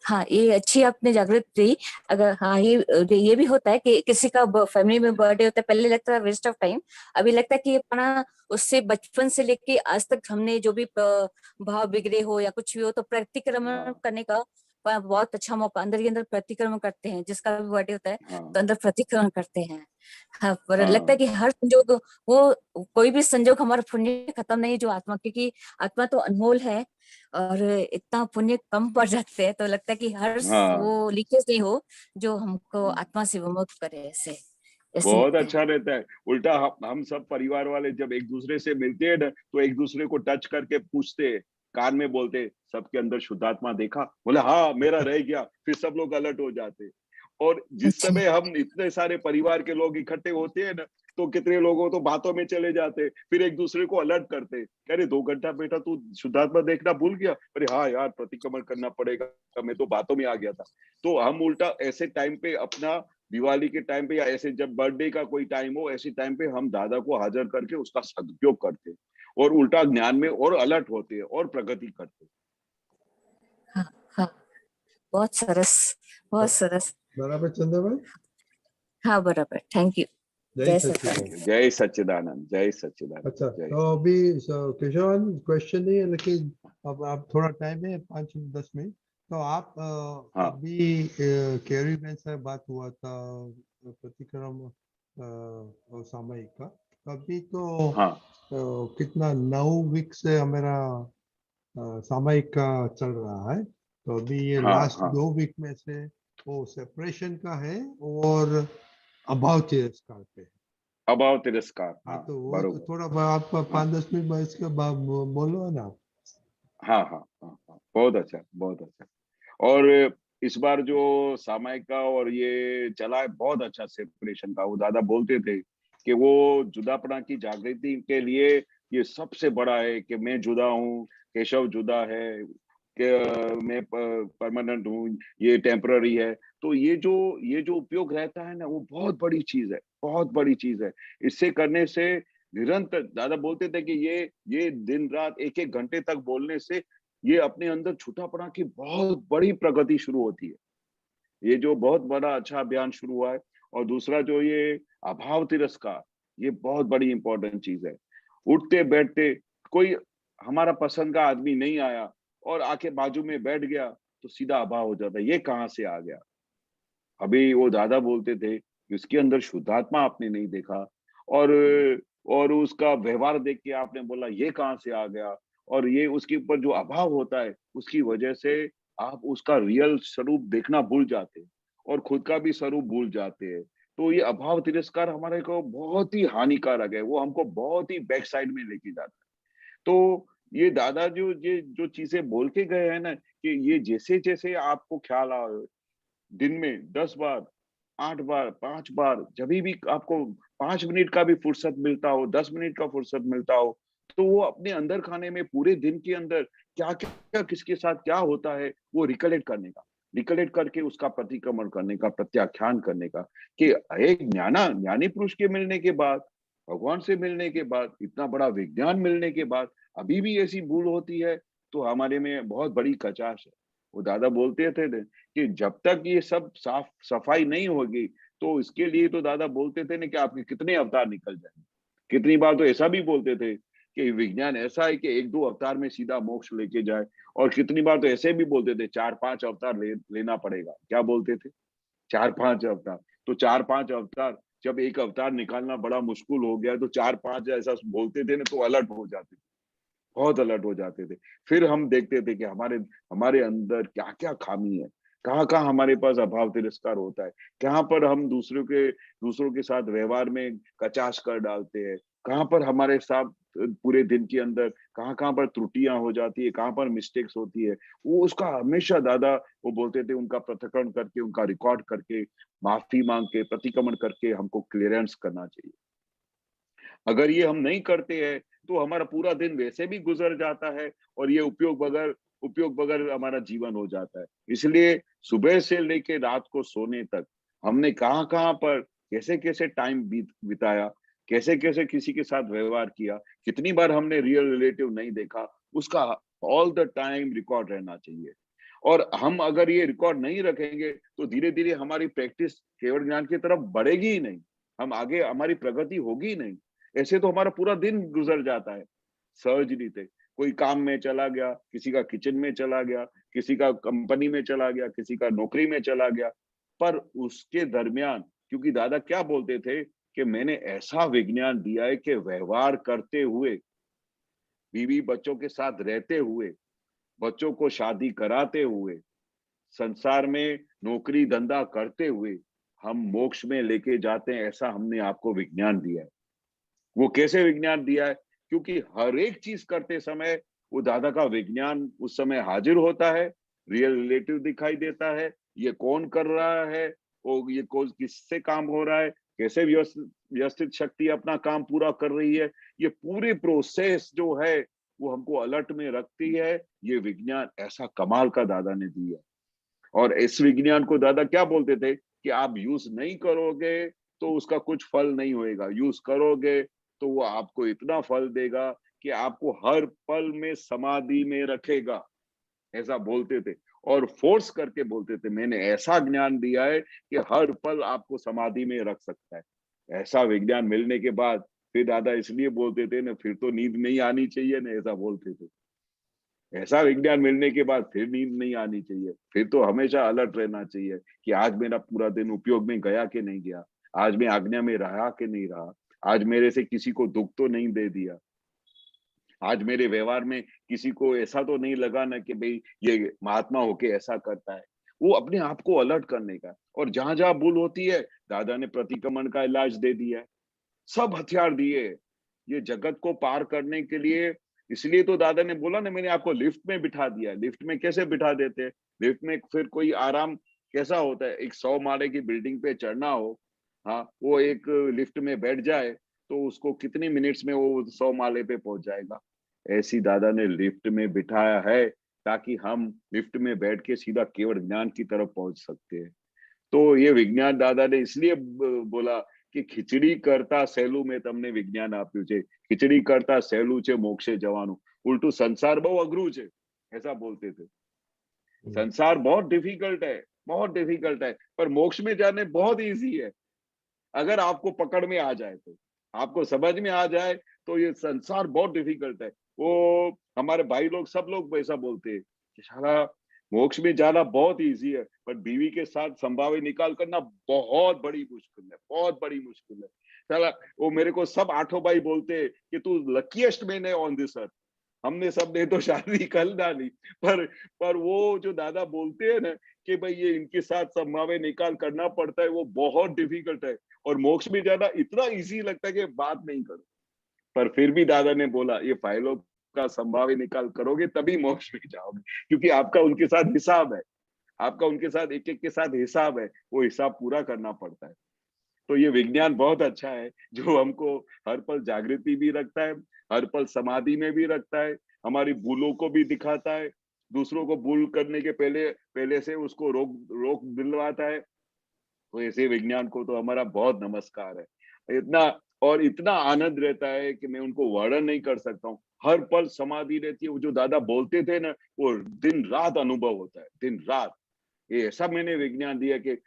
Speaker 13: हाँ, ये अच्छी आपने जागृत दी। अगर हाँ, ये भी होता है कि किसी का फैमिली में बर्थडे होता है, पहले लगता है वेस्ट ऑफ टाइम, अभी लगता है कि अपना उससे बचपन से लेके आज तक हमने जो भी भाव बिगड़े हो या कुछ भी हो, तो प्रतिक्रमण
Speaker 1: हाँ
Speaker 13: करने का बहुत अच्छा मौका, अंदर ही अंदर प्रतिक्रमण करते हैं। जिसका भी बर्थडे होता है
Speaker 1: हाँ
Speaker 13: तो अंदर प्रतिक्रमण करते हैं। हाँ, पर लगता है
Speaker 1: हाँ
Speaker 13: कि हर संजोग, वो कोई भी संजोग हमारा पुण्य खत्म नहीं जो आत्मा, क्योंकि आत्मा तो अनमोल है और इतना पुण्य कम पड़ जाते हैं, तो लगता है कि हर
Speaker 1: हाँ
Speaker 13: वो लीकेज नहीं हो जो हमको आत्मा से विमुक्त करे। ऐसे ऐसे
Speaker 1: बहुत अच्छा रहता है। उल्टा हम सब परिवार वाले जब एक दूसरे से मिलते हैं ना, तो एक दूसरे को टच करके पूछते हैं, कान में बोलते हैं, सबके अंदर शुद्धात्मा देखा? बोले हाँ मेरा रह गया। फिर सब लोग अलर्ट हो जाते हैं। और जिस
Speaker 13: अच्छा।
Speaker 1: समय हम इतने सारे परिवार के लोग इकट्ठे होते हैं ना, तो कितने लोगों तो बातों में चले जाते हैं, फिर एक दूसरे को अलर्ट करते हैं, अरे 2 घंटा बेटा तू शुद्धात्मा देखना भूल गया? अरे हाँ यार प्रतिक्रमण करना पड़ेगा, मैं तो बातों में आ गया था। तो हम उल्टा ऐसे टाइम पे अपना दिवाली के टाइम पे या ऐसे जब बर्थडे का कोई टाइम हो, ऐसे टाइम पे हम दादा को हाजिर करके उसका सदुपयोग करते हैं और उल्टा ज्ञान में और अलर्ट होते हैं और प्रगति करते हैं।
Speaker 13: हाँ हाँ, बहुत सरस, बहुत सरस।
Speaker 3: बराबर चंद्र भाई।
Speaker 13: हाँ बराबर, थैंक यू।
Speaker 3: जय
Speaker 13: जय
Speaker 3: सच्चिदानंद।
Speaker 13: सच्चिदानंद।
Speaker 1: Thank you. जय सच्चिदानंद, जय सच्चिदानंद।
Speaker 3: अच्छा,
Speaker 1: जय।
Speaker 3: तो अभी केशवन क्वेश्चन नहीं है, लेकिन अब आप थोड़ा टाइम है 5-10 मिनट, तो आप
Speaker 1: हाँ
Speaker 3: अभी कैरी बहन से बात हुआ था प्रतिक्रम और सामयिक का, तो अभी तो
Speaker 1: हाँ
Speaker 3: कितना 9 वीक से हमारा सामयिक का चल रहा है। तो अभी ये
Speaker 1: हाँ
Speaker 3: लास्ट
Speaker 1: हाँ
Speaker 3: 2 वीक में से वो सेपरेशन का है और अभाव तिरस्कार पे है।
Speaker 1: अभाव तिरस्कार।
Speaker 3: हाँ,
Speaker 1: हाँ
Speaker 3: तो वो तो
Speaker 1: बरोबर।
Speaker 3: थोड़ा आप
Speaker 1: हाँ
Speaker 3: 5-10 मिनट बाद इसके बाद बोलो ना।
Speaker 1: हाँ हाँ हाँ हाँ, बहुत अच्छा बहुत अच्छा। और इस बार जो सामायिक का और ये चला है बहुत अच्छा सेपरेशन का। वो दादा बोलते थे कि वो जुदापना की जागृति के लिए ये सबसे बड़ा है कि मैं जुदा हूँ, केशव जुदा है, कि मैं परमानेंट हूँ, ये टेम्पररी है। तो ये जो उपयोग रहता है ना, वो बहुत बड़ी चीज है, बहुत बड़ी चीज है। इससे करने से निरंतर दादा बोलते थे कि ये दिन रात 1-1 घंटे तक बोलने से ये अपने अंदर छूटापना की बहुत बड़ी प्रगति शुरू होती है। ये जो बहुत बड़ा अच्छा अभियान शुरू हुआ है। और दूसरा जो ये अभाव तिरस्कार, ये बहुत बड़ी इंपॉर्टेंट चीज है। उठते बैठते कोई हमारा पसंद का आदमी नहीं आया और आके बाजू में बैठ गया तो सीधा अभाव हो जाता है, ये कहाँ से आ गया। अभी वो दादा बोलते थे कि उसके अंदर शुद्धात्मा आपने नहीं देखा और और उसका व्यवहार देख के आपने बोला ये कहाँ से आ गया। और ये उसके ऊपर जो अभाव होता है उसकी वजह से आप उसका रियल स्वरूप देखना भूल जाते हैं और खुद का भी स्वरूप भूल जाते हैं। तो ये अभाव तिरस्कार हमारे को बहुत ही हानिकारक है, वो हमको बहुत ही बैक साइड में लेके जाता है। तो ये दादा जो चीजें बोल के गए हैं ना, कि ये जैसे जैसे आपको ख्याल आए, दिन में 10 बार, 8 बार, 5 बार, जभी भी आपको 5 मिनट का भी फुर्सत मिलता हो, 10 मिनट का फुर्सत मिलता हो, तो वो अपने अंदर खाने में पूरे दिन के अंदर क्या-क्या किसके साथ क्या होता है, वो रिकलेक्ट करके उसका प्रतिक्रमण करने का, प्रत्याख्यान करने का, कि एक ज्ञानी पुरुष के मिलने के बाद, भगवान से मिलने के बाद, इतना बड़ा विज्ञान मिलने के बाद, अभी भी ऐसी भूल होती है, तो हमारे में बहुत बड़ी कचाश है। वो दादा बोलते थे कि जब तक ये सब साफ सफाई नहीं होगी, तो इसके लिए तो दादा बोलते थे ना कि आपके कितने अवतार निकल जाएंगे। कितनी बार तो ऐसा भी बोलते थे कि विज्ञान ऐसा है कि 1-2 अवतार में सीधा मोक्ष लेके जाए, और कितनी बार तो ऐसे भी बोलते थे 4-5 अवतार लेना पड़ेगा। क्या बोलते थे? 4-5 अवतार। तो 4-5 अवतार, जब एक अवतार निकालना बड़ा मुश्किल हो गया, तो 4-5 ऐसा बोलते थे ना, तो अलर्ट हो जाते थे, बहुत अलर्ट हो जाते थे। फिर हम देखते थे कि हमारे अंदर क्या-क्या खामी है, कहाँ-कहाँ हमारे पास अभाव तिरस्कार होता है, कहाँ पर हम दूसरों के साथ व्यवहार में कचाश कर डालते हैं, कहाँ पर हमारे साथ पूरे दिन के अंदर कहाँ-कहाँ पर त्रुटियां हो जाती है, कहाँ पर मिस्टेक्स होती है, वो उसका हमेशा दादा वो बोलते थे, उनका पृथक्करण करके, उनका रिकॉर्ड करके, माफी मांग के, प्रतिक्रमण करके हमको क्लियरेंस करना चाहिए। अगर ये हम नहीं करते हैं, तो हमारा पूरा दिन वैसे भी गुजर जाता है, और ये उपयोग बगैर हमारा जीवन हो जाता है। इसलिए सुबह से लेके रात को सोने तक हमने कहाँ-कहाँ पर कैसे-कैसे टाइम बिताया, कैसे-कैसे किसी के साथ व्यवहार किया, कितनी बार हमने रियल रिलेटिव नहीं देखा, उसका ऑल द टाइम रिकॉर्ड रहना चाहिए। और हम अगर ये रिकॉर्ड नहीं रखेंगे, तो धीरे-धीरे हमारी प्रैक्टिस केवल ज्ञान की तरफ बढ़ेगी ही नहीं, हम आगे हमारी प्रगति होगी ही नहीं। ऐसे तो हमारा पूरा दिन गुजर जाता है सहज रीते। कोई काम में चला गया, किसी का किचन में चला गया, किसी का कंपनी में चला गया, किसी का नौकरी में चला गया, पर उसके दरमियान, क्योंकि दादा क्या बोलते थे कि मैंने ऐसा विज्ञान दिया है कि व्यवहार करते हुए, बीवी बच्चों के साथ रहते हुए, बच्चों को शादी कराते हुए, संसार में नौकरी धंधा करते हुए हम मोक्ष में लेके जाते हैं, ऐसा हमने आपको विज्ञान दिया है। वो कैसे विज्ञान दिया है? क्योंकि हर एक चीज करते समय वो दादा का विज्ञान उस समय हाजिर होता है, रियल रिलेटिव दिखाई देता है, ये कौन कर रहा है, और ये कौन किससे काम हो रहा है, कैसे व्यवस्थित शक्ति अपना काम पूरा कर रही है, ये पूरी प्रोसेस जो है वो हमको अलर्ट में रखती है। ये विज्ञान ऐसा कमाल का दादा ने दिया, और इस विज्ञान को दादा क्या बोलते थे कि आप यूज नहीं करोगे तो उसका कुछ फल नहीं होएगा, यूज करोगे तो वो आपको इतना फल देगा कि आपको हर पल में समाधि में रखेगा, ऐसा बोलते थे। और फोर्स करके बोलते थे, मैंने ऐसा ज्ञान दिया है कि हर पल आपको समाधि में रख सकता है। ऐसा विज्ञान मिलने के बाद फिर दादा इसलिए बोलते थे ना, फिर तो नींद नहीं आनी चाहिए ना, ऐसा बोलते थे। ऐसा विज्ञान मिलने के बाद फिर नींद नहीं आनी चाहिए, फिर तो हमेशा अलर्ट रहना चाहिए कि आज मेरा पूरा दिन उपयोग में गया कि नहीं गया, आज मैं आज्ञा में रहा कि नहीं रहा, आज मेरे से किसी को दुख तो नहीं दे दिया, आज मेरे व्यवहार में किसी को ऐसा तो नहीं लगा ना कि भाई ये महात्मा होके ऐसा करता है। वो अपने आप को अलर्ट करने का, और जहां जहां भूल होती है, दादा ने प्रतिक्रमण का इलाज दे दिया है, सब हथियार दिए। ये जगत को पार करने के लिए, इसलिए तो दादा ने बोला ना, मैंने आपको लिफ्ट में बिठा दिया। लिफ्ट में कैसे बिठा देते हैं? लिफ्ट में फिर कोई आराम कैसा होता है? एक 100 माले की बिल्डिंग पे चढ़ना हो, हाँ, वो एक लिफ्ट में बैठ जाए तो उसको कितने मिनट्स में वो 100 माले पे पहुंच जाएगा। ऐसी दादा ने लिफ्ट में बिठाया है ताकि हम लिफ्ट में बैठ के सीधा केवल ज्ञान की तरफ पहुंच सकते हैं। तो ये विज्ञान दादा ने इसलिए बोला कि खिचड़ी करता सહેલું में તમને વિજ્ઞાન આપ્યું છે, ખिचड़ी करता સહેલું છે મોક્ષે જવાનું, उल्टू संसार बहु अघरू છે, ऐसा बोलते थे। संसार बहुत डिफिकल्ट है, पर मोक्ष में जाने बहुत इजी है। अगर आपको पकड़ में आ जाए, तो आपको समझ में आ जाए, तो ये संसार बहुत डिफिकल्ट है। वो हमारे भाई लोग सब लोग ऐसा बोलते हैं कि साला मोक्ष में जाना बहुत इजी है, पर बीवी के साथ संभावना निकाल करना बहुत बड़ी मुश्किल है। साला वो मेरे को सब 8 भाई बोलते हैं कि तू लकीएस्ट मैन है ऑन दिस अर्थ। हमने सब ने तो शादी कर डाली, पर वो जो दादा बोलते हैं ना कि भाई ये इनके साथ समन्वय निकाल करना पड़ता है, वो बहुत डिफिकल्ट है। और मोक्ष में ज्यादा इतना इजी लगता है कि बात नहीं करो, पर फिर भी दादा ने बोला ये फाइलों का संभाव्य निकाल करोगे तभी मोक्ष में जाओगे, क्योंकि आपका उनके साथ हिसाब है, आपका उनके साथ एक एक के साथ हिसाब है, वो हिसाब पूरा करना पड़ता है। तो ये विज्ञान बहुत अच्छा है जो हमको हर पल जागृति भी रखता है, हर पल समाधि में भी रखता है, हमारी भूलों को भी दिखाता है, दूसरों को भूल करने के पहले से उसको रोक दिलवाता है। तो ऐसे विज्ञान को तो हमारा बहुत नमस्कार है। इतना आनंद रहता है कि मैं उनको वर्णन नहीं कर सकता हूँ। हर पल समाधि रहती है। वो जो दादा बोलते थे ना, वो दिन रात अनुभव होता है, दिन रात। ये ऐसा मैंने विज्ञान दिया कि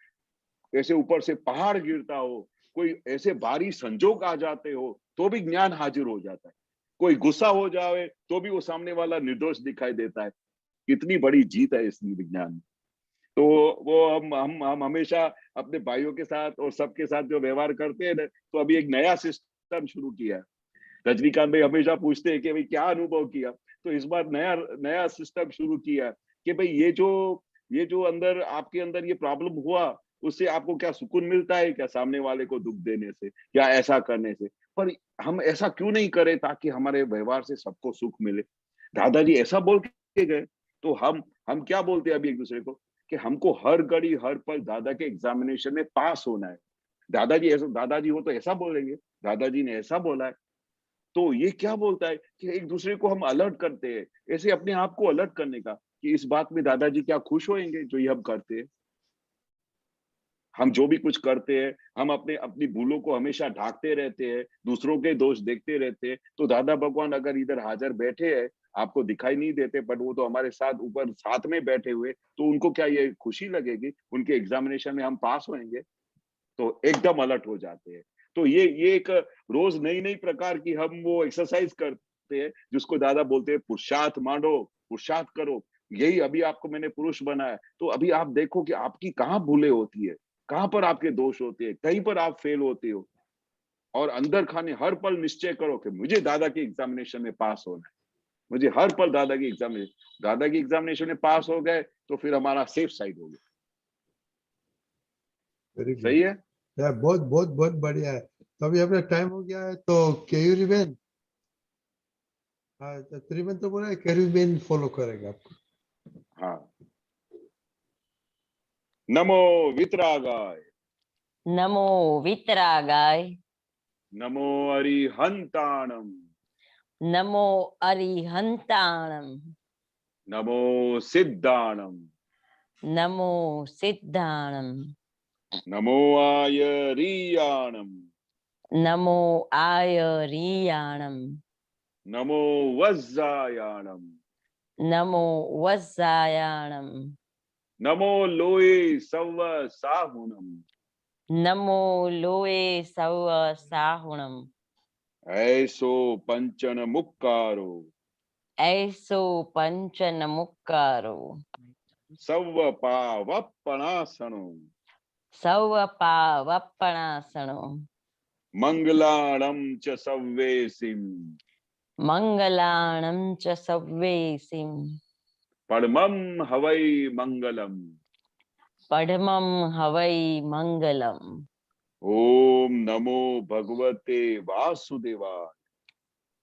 Speaker 1: ऐसे ऊपर से पहाड़ गिरता हो, कोई ऐसे भारी संजोग आ जाते हो तो भी ज्ञान हाजिर हो जाता है, कोई गुस्सा हो जाए तो भी वो सामने वाला निर्दोष दिखाई देता है। कितनी बड़ी जीत है इस विज्ञान में। तो वो हम हमेशा अपने भाइयों के साथ और सबके साथ जो व्यवहार करते हैं ना, तो अभी एक नया सिस्टम शुरू किया है। रजनीकांत भाई हमेशा पूछते हैं कि भाई क्या अनुभव किया, तो इस बार नया सिस्टम शुरू किया है कि भाई ये जो अंदर आपके अंदर ये प्रॉब्लम हुआ, उससे आपको क्या सुकून मिलता है क्या, सामने वाले को दुख देने से या ऐसा करने से। पर हम ऐसा क्यों नहीं करें ताकि हमारे व्यवहार से सबको सुख मिले। दादाजी ऐसा बोल के गए, तो हम क्या बोलते हैं अभी एक दूसरे को कि हमको हर घड़ी हर पल दादा के एग्जामिनेशन में पास होना है। दादाजी हो तो ऐसा बोलेंगे, दादाजी ने ऐसा बोला है। तो ये क्या बोलता है कि एक दूसरे को हम अलर्ट करते हैं, ऐसे अपने आप को अलर्ट करने का कि इस बात में दादाजी क्या खुश होंगे जो ये हम करते हैं। हम जो भी कुछ करते हैं, हम अपनी भूलों को हमेशा ढांकते रहते हैं, दूसरों के दोष देखते रहते हैं। तो दादा भगवान अगर इधर हाजिर बैठे हैं, आपको दिखाई नहीं देते, बट वो तो हमारे साथ ऊपर साथ में बैठे हुए, तो उनको क्या ये खुशी लगेगी उनके एग्जामिनेशन में हम पास होंगे, तो एकदम अलर्ट हो जाते हैं। तो ये एक रोज नई नई प्रकार की हम वो एक्सरसाइज करते हैं, जिसको दादा बोलते हैं पुरुषार्थ मांडो, पुरुषार्थ करो। यही अभी आपको मैंने पुरुष बनाया, तो अभी आप देखो कि आपकी कहाँ भूलें होती है, कहाँ पर आपके दोष होते हैं, कहीं पर आप फेल होते हो। और अंदर खाने हर पल निश्चय करो कि मुझे दादा की एग्जामिनेशन में पास होना है, मुझे हर पल दादा की एग्जामिनेशन में पास हो गए तो फिर हमारा सेफ साइड हो गया।
Speaker 3: Very good.
Speaker 1: सही है
Speaker 3: यार बहुत बहुत बहुत बढ़िया है। तो अभी अपना टाइम हो गया है, तो केयूरी बेन, हाँ, तो त्रिवेन तो बोला केयूरी बेन फॉलो करेगा आपको।
Speaker 1: हाँ। नमो वितरागाय,
Speaker 12: नमो वितरागाय,
Speaker 1: नमो अरिहंताणम,
Speaker 12: नमो अरिहंताणम,
Speaker 1: नमो सिद्धाणम,
Speaker 12: नमो सिद्धाणम,
Speaker 1: नमो आयरियाणम,
Speaker 12: नमो आयरियाणम,
Speaker 1: नमो वज्जायाणम,
Speaker 12: नमो वज्जायाणम,
Speaker 1: नमो लोए सव साहुणम,
Speaker 12: नमो लोए सव साहुणम,
Speaker 1: ऐसो पंचन मुक्कारो,
Speaker 12: ऐसो पंचन मुक्कारो,
Speaker 1: सव पावपणासनो,
Speaker 12: सव पावपणासनो,
Speaker 1: मंगलाणम च सव्वेसिम,
Speaker 12: मंगलाणं च सव्वेसिं,
Speaker 1: परमं हवै मंगलम।
Speaker 12: पढमं हवै मंगलम्।
Speaker 1: ओम नमो भगवते वासुदेवाय,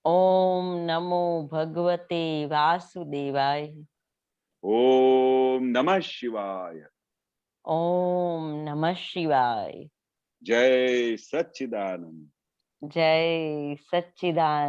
Speaker 12: ओम नमो भगवते वासुदेवाय,
Speaker 1: ओम नमः शिवाय,
Speaker 12: ओम नमः शिवाय।
Speaker 1: जय सच्चिदानंद।
Speaker 12: जय सच्चिदानंद।